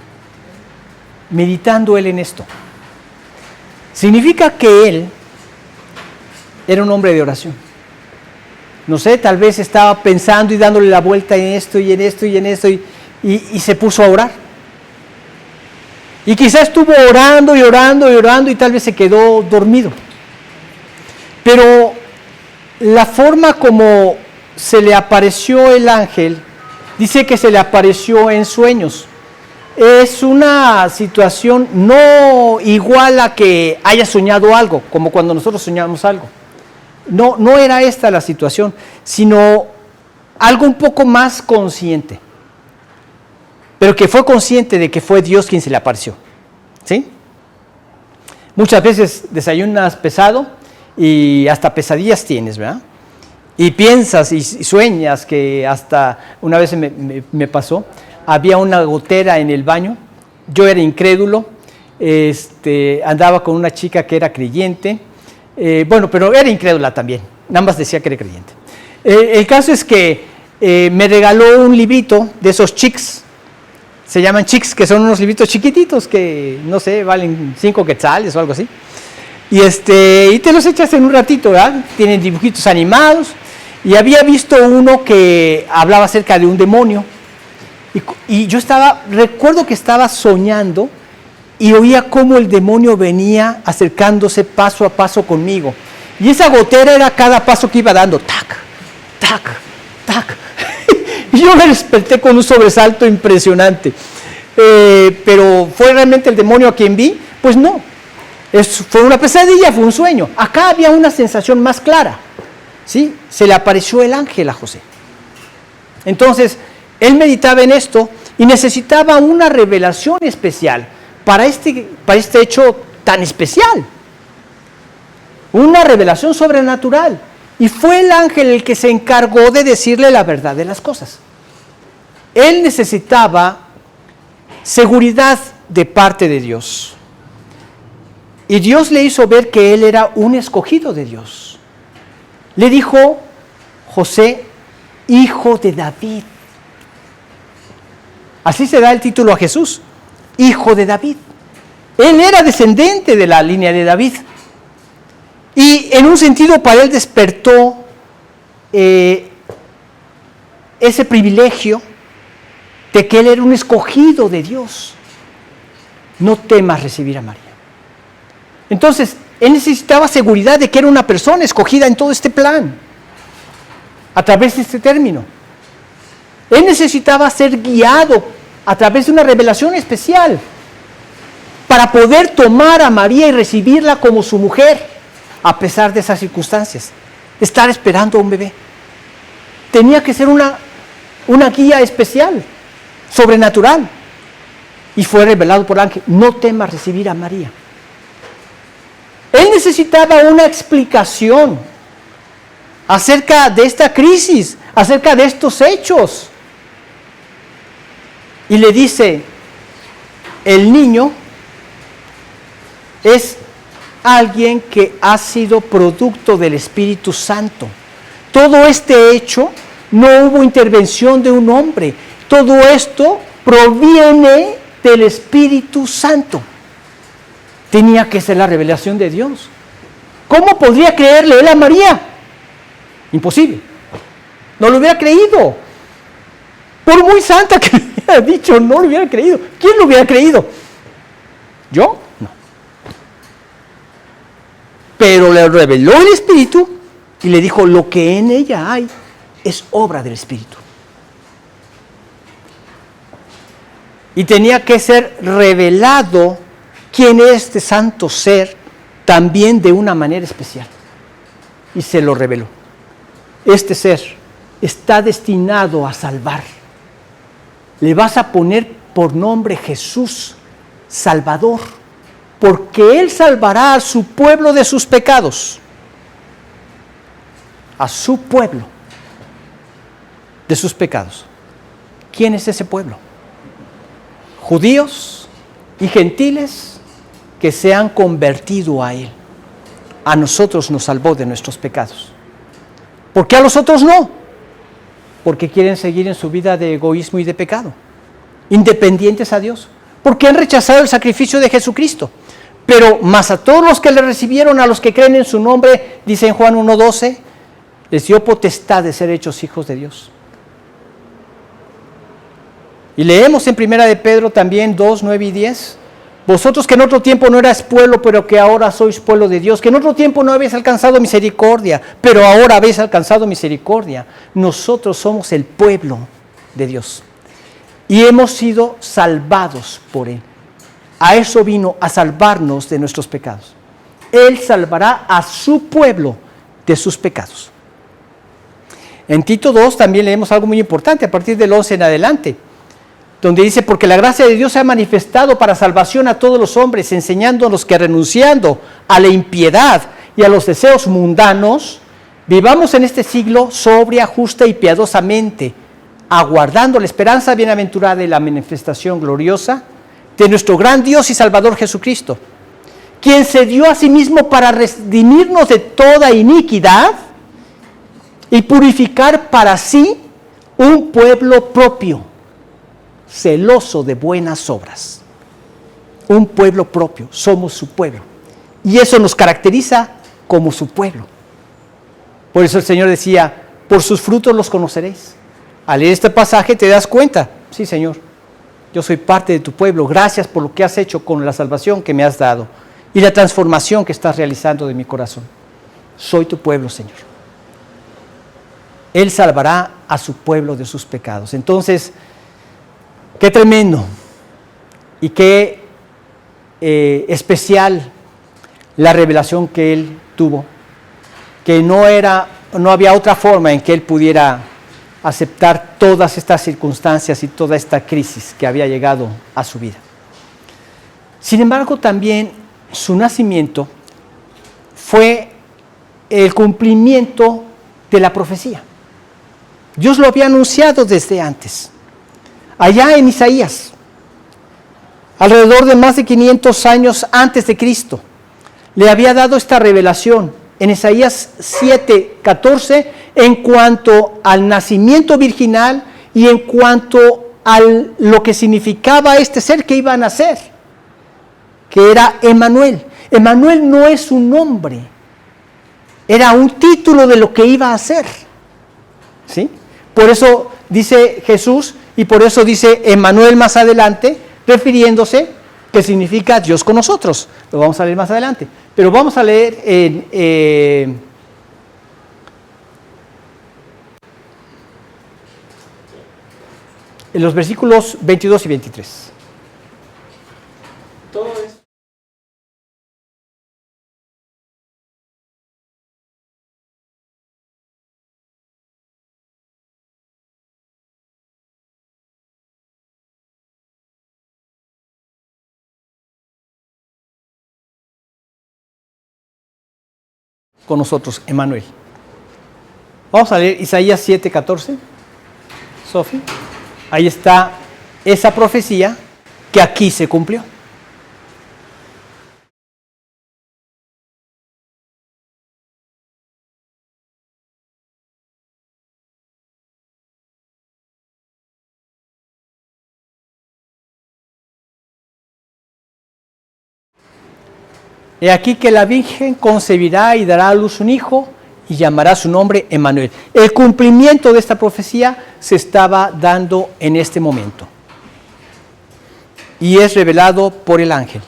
Meditando él en esto. Significa que él era un hombre de oración. No sé, tal vez estaba pensando y dándole la vuelta en esto y en esto y en esto y se puso a orar. Y quizás estuvo orando y orando y orando y tal vez se quedó dormido. Pero la forma como se le apareció el ángel, dice que se le apareció en sueños. Es una situación no igual a que haya soñado algo, como cuando nosotros soñamos algo. No era esta la situación, sino algo un poco más consciente. Pero que fue consciente de que fue Dios quien se le apareció. ¿Sí? Muchas veces desayunas pesado y hasta pesadillas tienes, ¿verdad? Y piensas y sueñas que hasta una vez me pasó, había una gotera en el baño, yo era incrédulo, andaba con una chica que era creyente, pero era incrédula también, nada más decía que era creyente. El caso es que me regaló un librito de esos Chics, se llaman Chics, que son unos libritos chiquititos que, no sé, valen 5 quetzales o algo así. Y te los echas en un ratito, ¿verdad? Tienen dibujitos animados. Y había visto uno que hablaba acerca de un demonio. Y yo recuerdo que estaba soñando y oía cómo el demonio venía acercándose paso a paso conmigo. Y esa gotera era cada paso que iba dando. Tac, tac, tac. Y yo me desperté con un sobresalto impresionante. Pero ¿fue realmente el demonio a quien vi? Pues no. Fue una pesadilla, fue un sueño. Acá había una sensación más clara. ¿Sí? Se le apareció el ángel a José. Entonces, él meditaba en esto y necesitaba una revelación especial para este hecho tan especial. Una revelación sobrenatural. Y fue el ángel el que se encargó de decirle la verdad de las cosas. Él necesitaba seguridad de parte de Dios. Y Dios le hizo ver que él era un escogido de Dios. Le dijo, José, hijo de David. Así se da el título a Jesús, hijo de David. Él era descendiente de la línea de David. Y en un sentido para él despertó ese privilegio de que él era un escogido de Dios. No temas recibir a María. Entonces, él necesitaba seguridad de que era una persona escogida en todo este plan, a través de este término. Él necesitaba ser guiado a través de una revelación especial para poder tomar a María y recibirla como su mujer, a pesar de esas circunstancias, estar esperando a un bebé. Tenía que ser una guía especial, sobrenatural, y fue revelado por el ángel, no temas recibir a María. Él necesitaba una explicación acerca de esta crisis, acerca de estos hechos. Y le dice, el niño es alguien que ha sido producto del Espíritu Santo. Todo este hecho no hubo intervención de un hombre. Todo esto proviene del Espíritu Santo. Tenía que ser la revelación de Dios. ¿Cómo podría creerle él a María? Imposible. No lo hubiera creído. Por muy santa que le hubiera dicho, no lo hubiera creído. ¿Quién lo hubiera creído? ¿Yo? No. Pero le reveló el Espíritu y le dijo, lo que en ella hay es obra del Espíritu. Y tenía que ser revelado quién es este santo ser también de una manera especial. Y se lo reveló. Este ser está destinado a salvar. Le vas a poner por nombre Jesús, Salvador, porque Él salvará a su pueblo de sus pecados. A su pueblo de sus pecados. ¿Quién es ese pueblo? Judíos y gentiles que se han convertido a Él. A nosotros nos salvó de nuestros pecados. ¿Por qué a los otros no? Porque quieren seguir en su vida de egoísmo y de pecado, independientes a Dios, porque han rechazado el sacrificio de Jesucristo. Pero más a todos los que le recibieron, a los que creen en su nombre, dice en Juan 1:12, les dio potestad de ser hechos hijos de Dios. Y leemos en 1 de Pedro también 2, 9 y 10, vosotros que en otro tiempo no erais pueblo, pero que ahora sois pueblo de Dios, que en otro tiempo no habéis alcanzado misericordia, pero ahora habéis alcanzado misericordia. Nosotros somos el pueblo de Dios y hemos sido salvados por Él. A eso vino, a salvarnos de nuestros pecados. Él salvará a su pueblo de sus pecados. En Tito 2 también leemos algo muy importante, a partir del 11 en adelante, donde dice, porque la gracia de Dios se ha manifestado para salvación a todos los hombres, enseñándonos que renunciando a la impiedad y a los deseos mundanos, vivamos en este siglo sobria, justa y piadosamente, aguardando la esperanza bienaventurada y la manifestación gloriosa de nuestro gran Dios y Salvador Jesucristo, quien se dio a sí mismo para redimirnos de toda iniquidad y purificar para sí un pueblo propio, celoso de buenas obras. Un pueblo propio, somos su pueblo. Y eso nos caracteriza como su pueblo. Por eso el Señor decía, por sus frutos los conoceréis. Al leer este pasaje te das cuenta, sí Señor, yo soy parte de tu pueblo, gracias por lo que has hecho con la salvación que me has dado y la transformación que estás realizando de mi corazón. Soy tu pueblo, Señor. Él salvará a su pueblo de sus pecados. Entonces, qué tremendo y qué especial la revelación que Él tuvo, que no había otra forma en que Él pudiera aceptar todas estas circunstancias y toda esta crisis que había llegado a su vida. Sin embargo, también su nacimiento fue el cumplimiento de la profecía. Dios lo había anunciado desde antes. Allá en Isaías, alrededor de más de 500 años antes de Cristo, le había dado esta revelación en Isaías 7:14 en cuanto al nacimiento virginal y en cuanto a lo que significaba este ser que iba a nacer, que era Emmanuel. Emmanuel no es un nombre, era un título de lo que iba a hacer, ¿sí? Por eso dice Jesús, y por eso dice Emmanuel más adelante, refiriéndose que significa Dios con nosotros. Lo vamos a leer más adelante. Pero vamos a leer en los versículos 22 y 23. Todo esto con nosotros, Emmanuel. Vamos a leer Isaías 7:14. Sofi, ahí está esa profecía que aquí se cumplió. He aquí que la Virgen concebirá y dará a luz un hijo y llamará su nombre Emmanuel. El cumplimiento de esta profecía se estaba dando en este momento y es revelado por el ángel.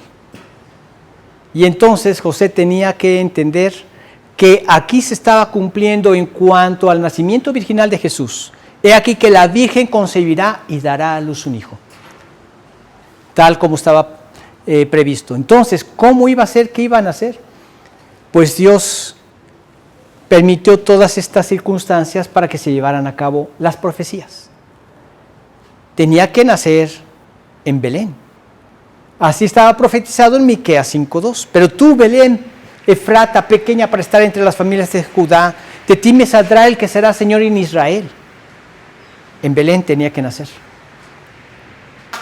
Y entonces José tenía que entender que aquí se estaba cumpliendo en cuanto al nacimiento virginal de Jesús. He aquí que la Virgen concebirá y dará a luz un hijo. Tal como estaba previsto. Entonces, ¿cómo iba a ser? ¿Qué iban a hacer? Pues Dios permitió todas estas circunstancias para que se llevaran a cabo las profecías. Tenía que nacer en Belén. Así estaba profetizado en Miqueas 5:2. Pero tú, Belén, Efrata, pequeña para estar entre las familias de Judá, de ti me saldrá el que será Señor en Israel. En Belén tenía que nacer.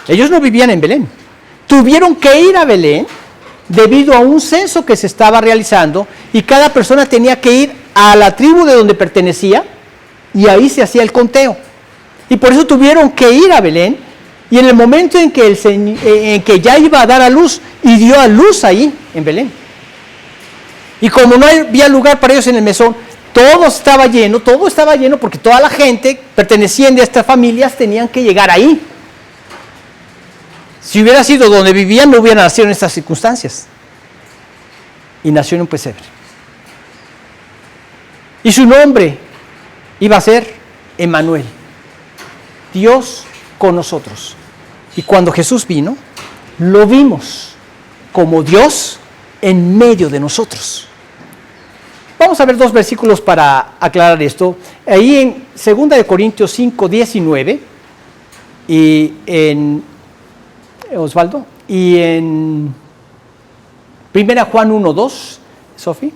Ellos no vivían en Belén. Tuvieron que ir a Belén debido a un censo que se estaba realizando y cada persona tenía que ir a la tribu de donde pertenecía y ahí se hacía el conteo. Y por eso tuvieron que ir a Belén y en el momento en que ya iba a dar a luz y dio a luz ahí en Belén. Y como no había lugar para ellos en el mesón, todo estaba lleno porque toda la gente perteneciente a estas familias tenían que llegar ahí. Si hubiera sido donde vivían, no hubieran nacido en estas circunstancias. Y nació en un pesebre. Y su nombre iba a ser Emmanuel, Dios con nosotros. Y cuando Jesús vino, lo vimos como Dios en medio de nosotros. Vamos a ver 2 versículos para aclarar esto. Ahí en 2 Corintios 5:19 y en Osvaldo, y en 1 Juan 1:2, Sofi.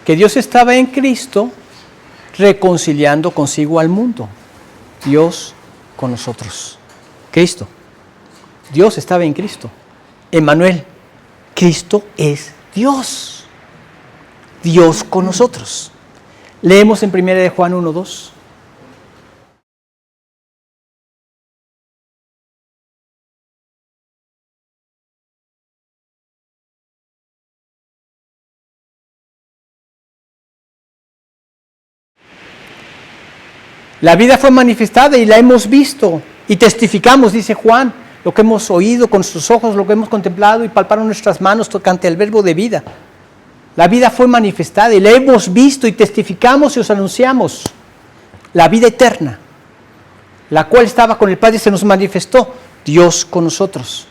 Que Dios estaba en Cristo reconciliando consigo al mundo. Dios con nosotros. Cristo. Dios estaba en Cristo. Emmanuel. Cristo es Dios. Dios con nosotros. Leemos en 1 Juan 1:2. La vida fue manifestada y la hemos visto y testificamos, dice Juan, lo que hemos oído con nuestros ojos, lo que hemos contemplado y palparon nuestras manos tocante al verbo de vida. La vida fue manifestada y la hemos visto y testificamos y os anunciamos. La vida eterna, la cual estaba con el Padre, se nos manifestó, Dios con nosotros.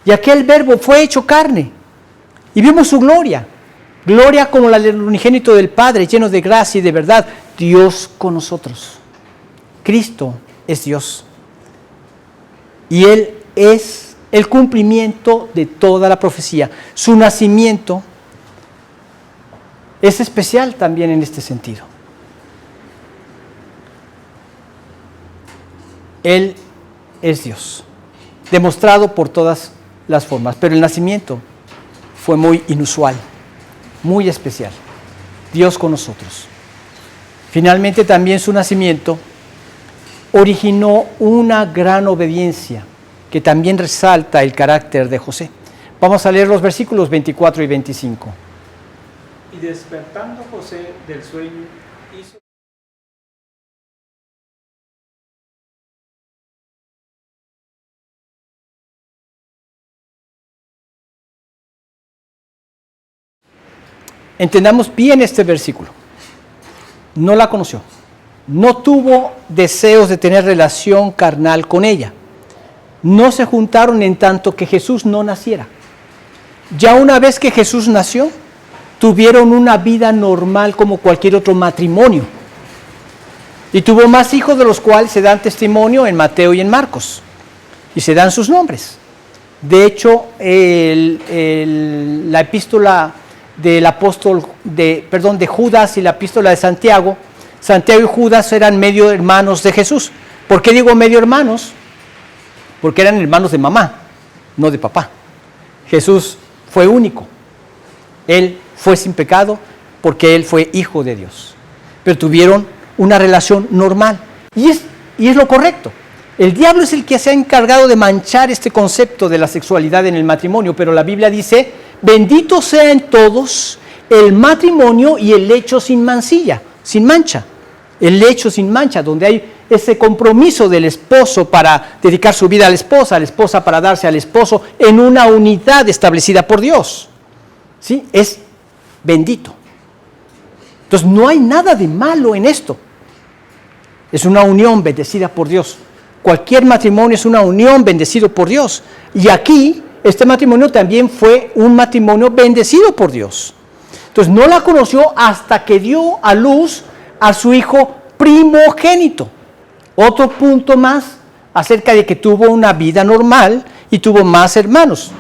Y aquel verbo fue hecho carne y vimos su gloria. Gloria como la del unigénito del Padre, lleno de gracia y de verdad, Dios con nosotros. Cristo es Dios y Él es el cumplimiento de toda la profecía. Su nacimiento es especial también en este sentido. Él es Dios, demostrado por todas las formas, pero el nacimiento fue muy inusual, muy especial. Dios con nosotros. Finalmente también su nacimiento originó una gran obediencia que también resalta el carácter de José. Vamos a leer los versículos 24 y 25. Y despertando José del sueño, hizo... Entendamos bien este versículo. No la conoció. No tuvo deseos de tener relación carnal con ella. No se juntaron en tanto que Jesús no naciera. Ya una vez que Jesús nació, tuvieron una vida normal como cualquier otro matrimonio. Y tuvo más hijos, de los cuales se dan testimonio en Mateo y en Marcos. Y se dan sus nombres. De hecho, la epístola del apóstol, de Judas y la epístola de Santiago y Judas eran medio hermanos de Jesús. ¿Por qué digo medio hermanos? Porque eran hermanos de mamá, no de papá. Jesús fue único. Él fue sin pecado porque Él fue hijo de Dios. Pero tuvieron una relación normal. Y es lo correcto. El diablo es el que se ha encargado de manchar este concepto de la sexualidad en el matrimonio, pero la Biblia dice, bendito sea en todos el matrimonio y el lecho sin mancilla, sin mancha. El lecho sin mancha, donde hay ese compromiso del esposo para dedicar su vida a la esposa para darse al esposo en una unidad establecida por Dios. ¿Sí? Es bendito. Entonces no hay nada de malo en esto. Es una unión bendecida por Dios. Cualquier matrimonio es una unión bendecido por Dios. Y aquí, este matrimonio también fue un matrimonio bendecido por Dios. Entonces no la conoció hasta que dio a luz a su hijo primogénito. Otro punto más acerca de que tuvo una vida normal y tuvo más hermanos,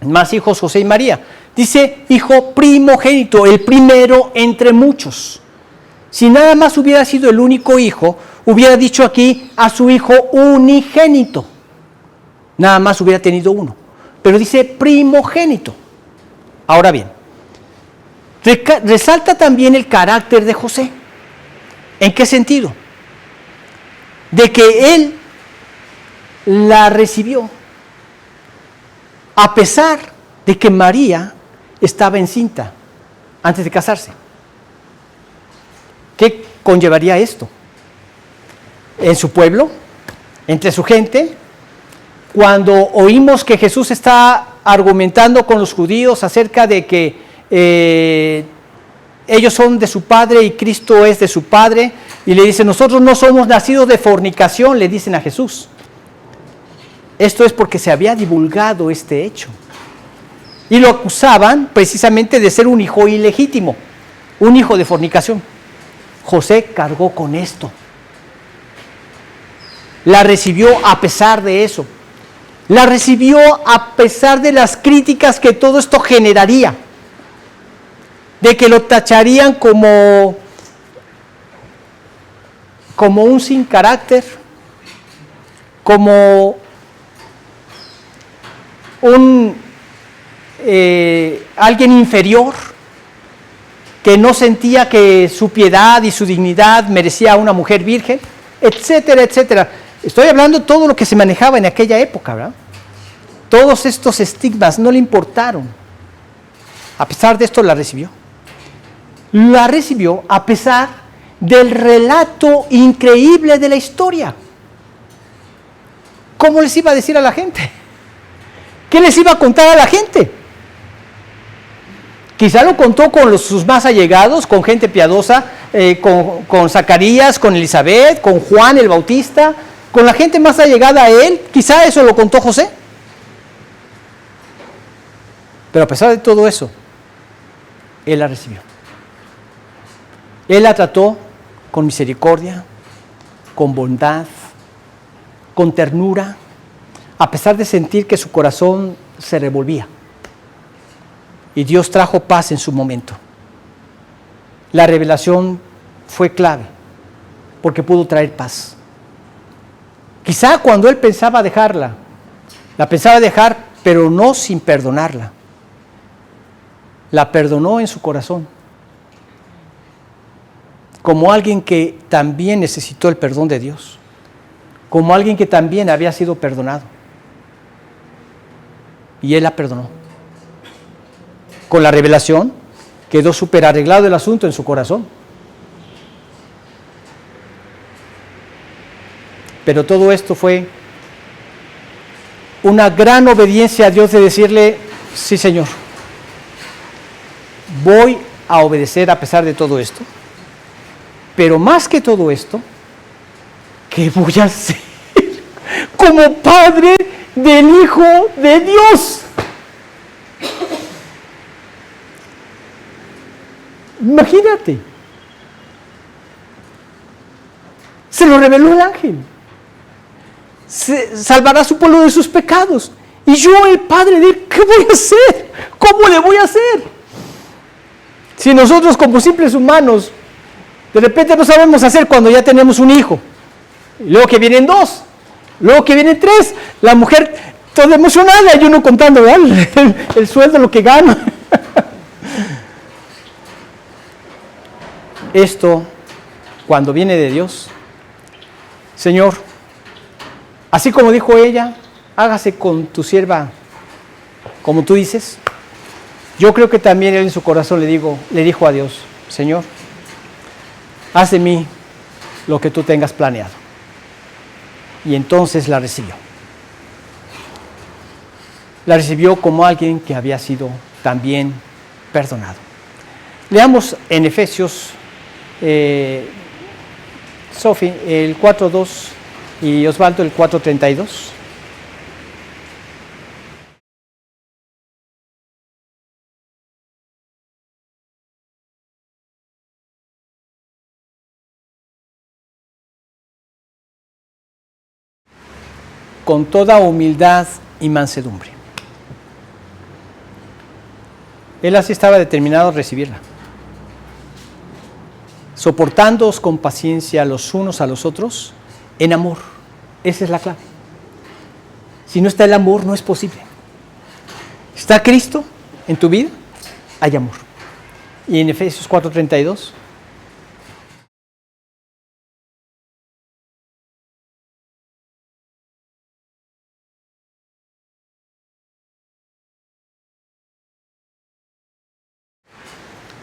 más hijos, José y María. Dice hijo primogénito, el primero entre muchos. Si nada más hubiera sido el único hijo, hubiera dicho aquí a su hijo unigénito. Nada más hubiera tenido uno. Pero dice primogénito. Ahora bien, resalta también el carácter de José. ¿En qué sentido? De que él la recibió a pesar de que María estaba encinta antes de casarse. ¿Qué conllevaría esto? En su pueblo, entre su gente, cuando oímos que Jesús está argumentando con los judíos acerca de que ellos son de su padre y Cristo es de su padre, y le dicen, nosotros no somos nacidos de fornicación, le dicen a Jesús. Esto es porque se había divulgado este hecho. Y lo acusaban precisamente de ser un hijo ilegítimo, un hijo de fornicación. José cargó con esto. La recibió a pesar de eso. La recibió a pesar de las críticas que todo esto generaría. De que lo tacharían como un sin carácter, como alguien inferior, que no sentía que su piedad y su dignidad merecía a una mujer virgen, etcétera, etcétera. Estoy hablando de todo lo que se manejaba en aquella época, ¿verdad? Todos estos estigmas no le importaron. A pesar de esto la recibió. La recibió a pesar del relato increíble de la historia. ¿Cómo les iba a decir a la gente? ¿Qué les iba a contar a la gente? Quizá lo contó con sus más allegados, con gente piadosa, con Zacarías, con Elizabeth, con Juan el Bautista, con la gente más allegada a él. Quizá eso lo contó José. Pero a pesar de todo eso, él la recibió. Él la trató con misericordia, con bondad, con ternura, a pesar de sentir que su corazón se revolvía. Y Dios trajo paz en su momento. La revelación fue clave, porque pudo traer paz. Quizá cuando él pensaba dejarla, la pensaba dejar, pero no sin perdonarla. La perdonó en su corazón, como alguien que también necesitó el perdón de Dios, como alguien que también había sido perdonado. Y él la perdonó. Con la revelación quedó súper arreglado el asunto en su corazón. Pero todo esto fue una gran obediencia a Dios de decirle, sí Señor, voy a obedecer a pesar de todo esto. Pero más que todo esto, ¿qué voy a hacer como padre del Hijo de Dios? Imagínate. Se lo reveló el ángel. Salvará a su pueblo de sus pecados. Y yo, el padre de él, ¿qué voy a hacer? ¿Cómo le voy a hacer? Si nosotros como simples humanos de repente no sabemos hacer cuando ya tenemos un hijo, y luego que vienen dos, luego que vienen tres, la mujer toda emocionada y uno contando, ¿verdad? El sueldo, lo que gana. Esto, cuando viene de Dios, Señor, así como dijo ella, hágase con tu sierva como tú dices, Yo creo que también él en su corazón le dijo a Dios, Señor, haz de mí lo que tú tengas planeado. Y entonces la recibió. La recibió como alguien que había sido también perdonado. Leamos en Efesios, Sofi, el 4.2 y Osvaldo el 4.32. Con toda humildad y mansedumbre. Él así estaba determinado a recibirla. Soportándoos con paciencia los unos a los otros en amor. Esa es la clave. Si no está el amor, no es posible. ¿Está Cristo en tu vida? Hay amor. Y en Efesios 4.32.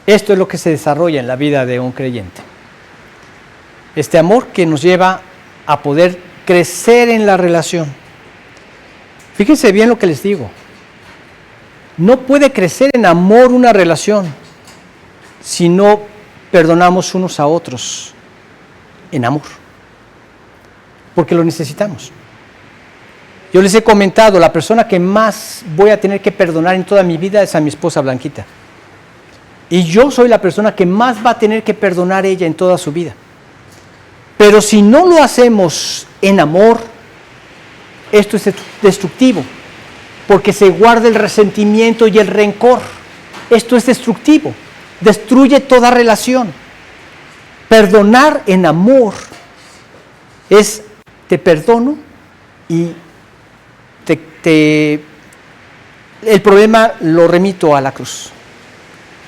Esto es lo que se desarrolla en la vida de un creyente. Este amor que nos lleva a poder crecer en la relación. Fíjense bien lo que les digo. No puede crecer en amor una relación si no perdonamos unos a otros en amor. Porque lo necesitamos. Yo les he comentado, la persona que más voy a tener que perdonar en toda mi vida es a mi esposa Blanquita. Y yo soy la persona que más va a tener que perdonar ella en toda su vida. Pero si no lo hacemos en amor, esto es destructivo, porque se guarda el resentimiento y el rencor. Esto es destructivo, destruye toda relación. Perdonar en amor es, te perdono y el problema lo remito a la cruz.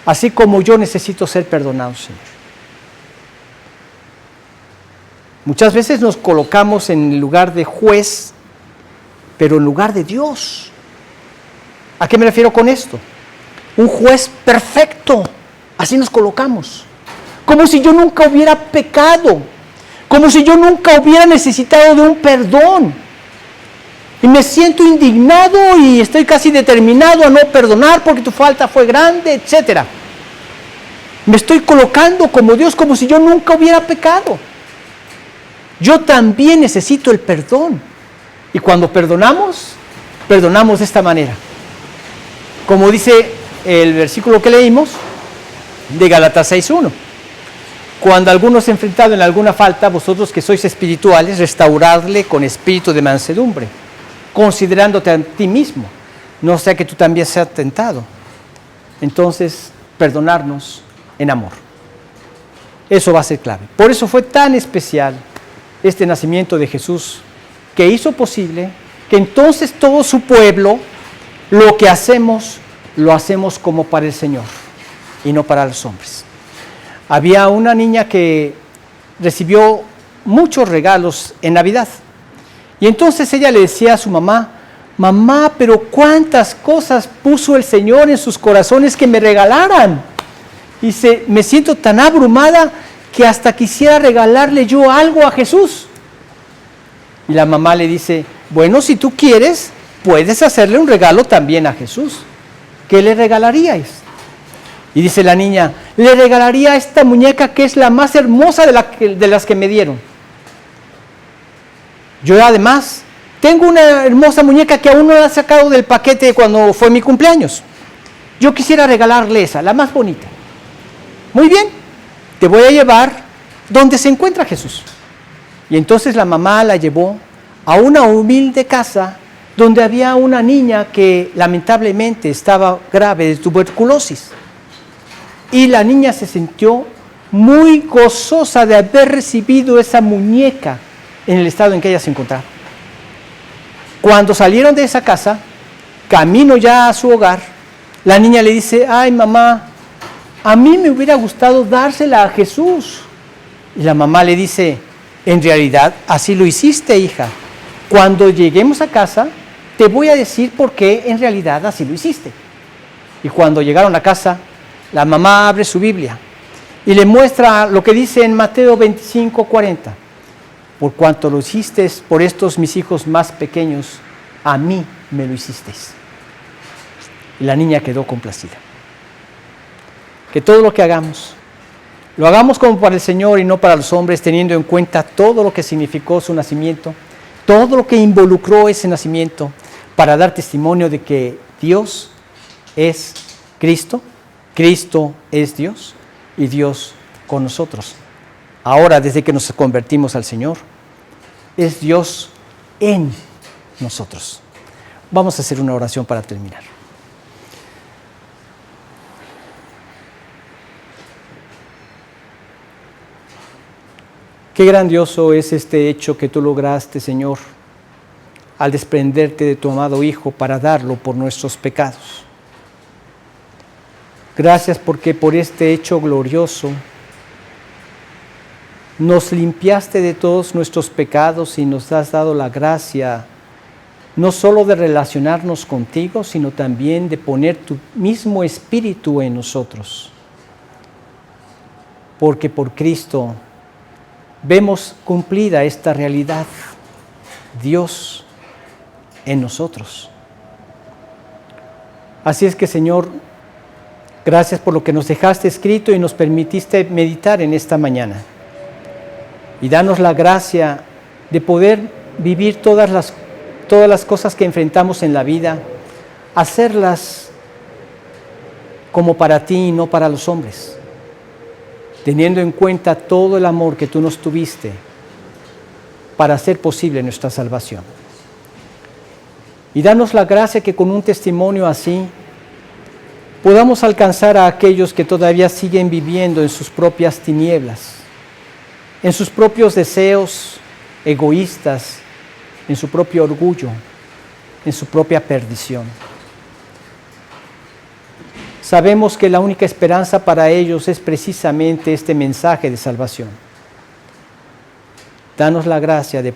Así como yo necesito ser perdonado, Señor. Muchas veces nos colocamos en el lugar de juez, pero en lugar de Dios. ¿A qué me refiero con esto? Un juez perfecto. Así nos colocamos. Como si yo nunca hubiera pecado. Como si yo nunca hubiera necesitado de un perdón. Y me siento indignado y estoy casi determinado a no perdonar porque tu falta fue grande, etc. Me estoy colocando como Dios, como si yo nunca hubiera pecado. Yo también necesito el perdón. Y cuando perdonamos de esta manera. Como dice el versículo que leímos de Gálatas 6.1. Cuando alguno se ha enfrentado en alguna falta, vosotros que sois espirituales, restauradle con espíritu de mansedumbre, considerándote a ti mismo, no sea que tú también seas tentado. Entonces, perdonarnos en amor. Eso va a ser clave. Por eso fue tan especial este nacimiento de Jesús, que hizo posible que entonces todo su pueblo, lo que hacemos, lo hacemos como para el Señor y no para los hombres. Había una niña que recibió muchos regalos en Navidad. Y entonces ella le decía a su mamá, mamá, pero cuántas cosas puso el Señor en sus corazones que me regalaran. Y dice, me siento tan abrumada que hasta quisiera regalarle yo algo a Jesús. Y la mamá le dice, bueno, si tú quieres, puedes hacerle un regalo también a Jesús. ¿Qué le regalaríais? Y dice la niña, le regalaría esta muñeca que es la más hermosa de las que me dieron. Yo además tengo una hermosa muñeca que aún no la he sacado del paquete cuando fue mi cumpleaños. Yo quisiera regalarle esa, la más bonita. Muy bien, te voy a llevar donde se encuentra Jesús. Y entonces la mamá la llevó a una humilde casa donde había una niña que lamentablemente estaba grave de tuberculosis. Y la niña se sintió muy gozosa de haber recibido esa muñeca en el estado en que ella se encontraba. Cuando salieron de esa casa, camino ya a su hogar, la niña le dice, ay mamá, a mí me hubiera gustado dársela a Jesús. Y la mamá le dice, en realidad así lo hiciste, hija. Cuando lleguemos a casa, te voy a decir por qué en realidad así lo hiciste. Y cuando llegaron a casa, la mamá abre su Biblia y le muestra lo que dice en Mateo 25:40. Por cuanto lo hiciste por estos mis hijos más pequeños, a mí me lo hicisteis. Y la niña quedó complacida. Que todo lo que hagamos, lo hagamos como para el Señor y no para los hombres, teniendo en cuenta todo lo que significó su nacimiento, todo lo que involucró ese nacimiento, para dar testimonio de que Dios es Cristo, Cristo es Dios y Dios con nosotros. Ahora, desde que nos convertimos al Señor, es Dios en nosotros. Vamos a hacer una oración para terminar. Qué grandioso es este hecho que tú lograste, Señor, al desprenderte de tu amado Hijo para darlo por nuestros pecados. Gracias porque por este hecho glorioso nos limpiaste de todos nuestros pecados y nos has dado la gracia no solo de relacionarnos contigo, sino también de poner tu mismo Espíritu en nosotros. Porque por Cristo vemos cumplida esta realidad, Dios en nosotros. Así es que, Señor, gracias por lo que nos dejaste escrito y nos permitiste meditar en esta mañana. Y danos la gracia de poder vivir todas las cosas que enfrentamos en la vida, hacerlas como para ti y no para los hombres, teniendo en cuenta todo el amor que tú nos tuviste para hacer posible nuestra salvación. Y danos la gracia que con un testimonio así podamos alcanzar a aquellos que todavía siguen viviendo en sus propias tinieblas, en sus propios deseos egoístas, en su propio orgullo, en su propia perdición. Sabemos que la única esperanza para ellos es precisamente este mensaje de salvación. Danos la gracia de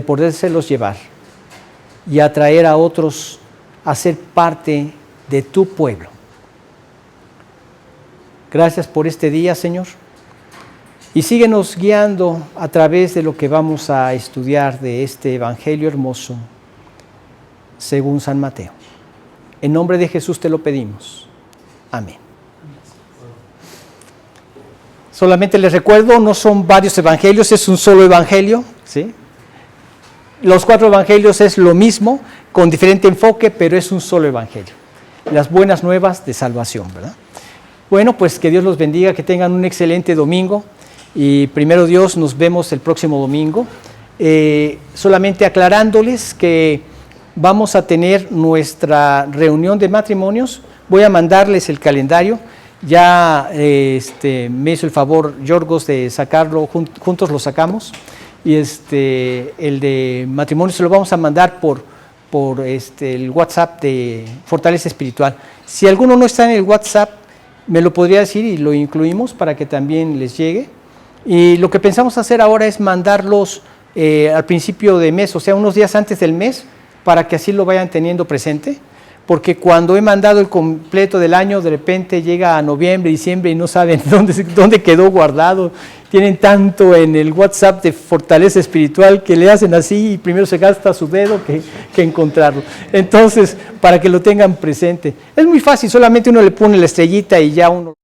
podérselos llevar y atraer a otros a ser parte de tu pueblo. Gracias por este día, Señor. Y síguenos guiando a través de lo que vamos a estudiar de este Evangelio hermoso, según San Mateo. En nombre de Jesús te lo pedimos. Amén. Solamente les recuerdo, no son varios evangelios, es un solo evangelio, ¿sí? Los 4 evangelios es lo mismo, con diferente enfoque, pero es un solo evangelio. Las buenas nuevas de salvación, ¿verdad? Bueno, pues que Dios los bendiga, que tengan un excelente domingo. Y primero Dios, nos vemos el próximo domingo. Solamente aclarándoles que vamos a tener nuestra reunión de matrimonios. Voy a mandarles el calendario. Ya me hizo el favor Yorgos de sacarlo, juntos lo sacamos. Y el de matrimonio se lo vamos a mandar por el WhatsApp de Fortaleza Espiritual. Si alguno no está en el WhatsApp, me lo podría decir y lo incluimos para que también les llegue. Y lo que pensamos hacer ahora es mandarlos al principio de mes, o sea, unos días antes del mes, para que así lo vayan teniendo presente, porque cuando he mandado el completo del año, de repente llega a noviembre, diciembre y no saben dónde quedó guardado. Tienen tanto en el WhatsApp de Fortaleza Espiritual que le hacen así y primero se gasta su dedo que encontrarlo. Entonces, para que lo tengan presente. Es muy fácil, solamente uno le pone la estrellita y ya uno...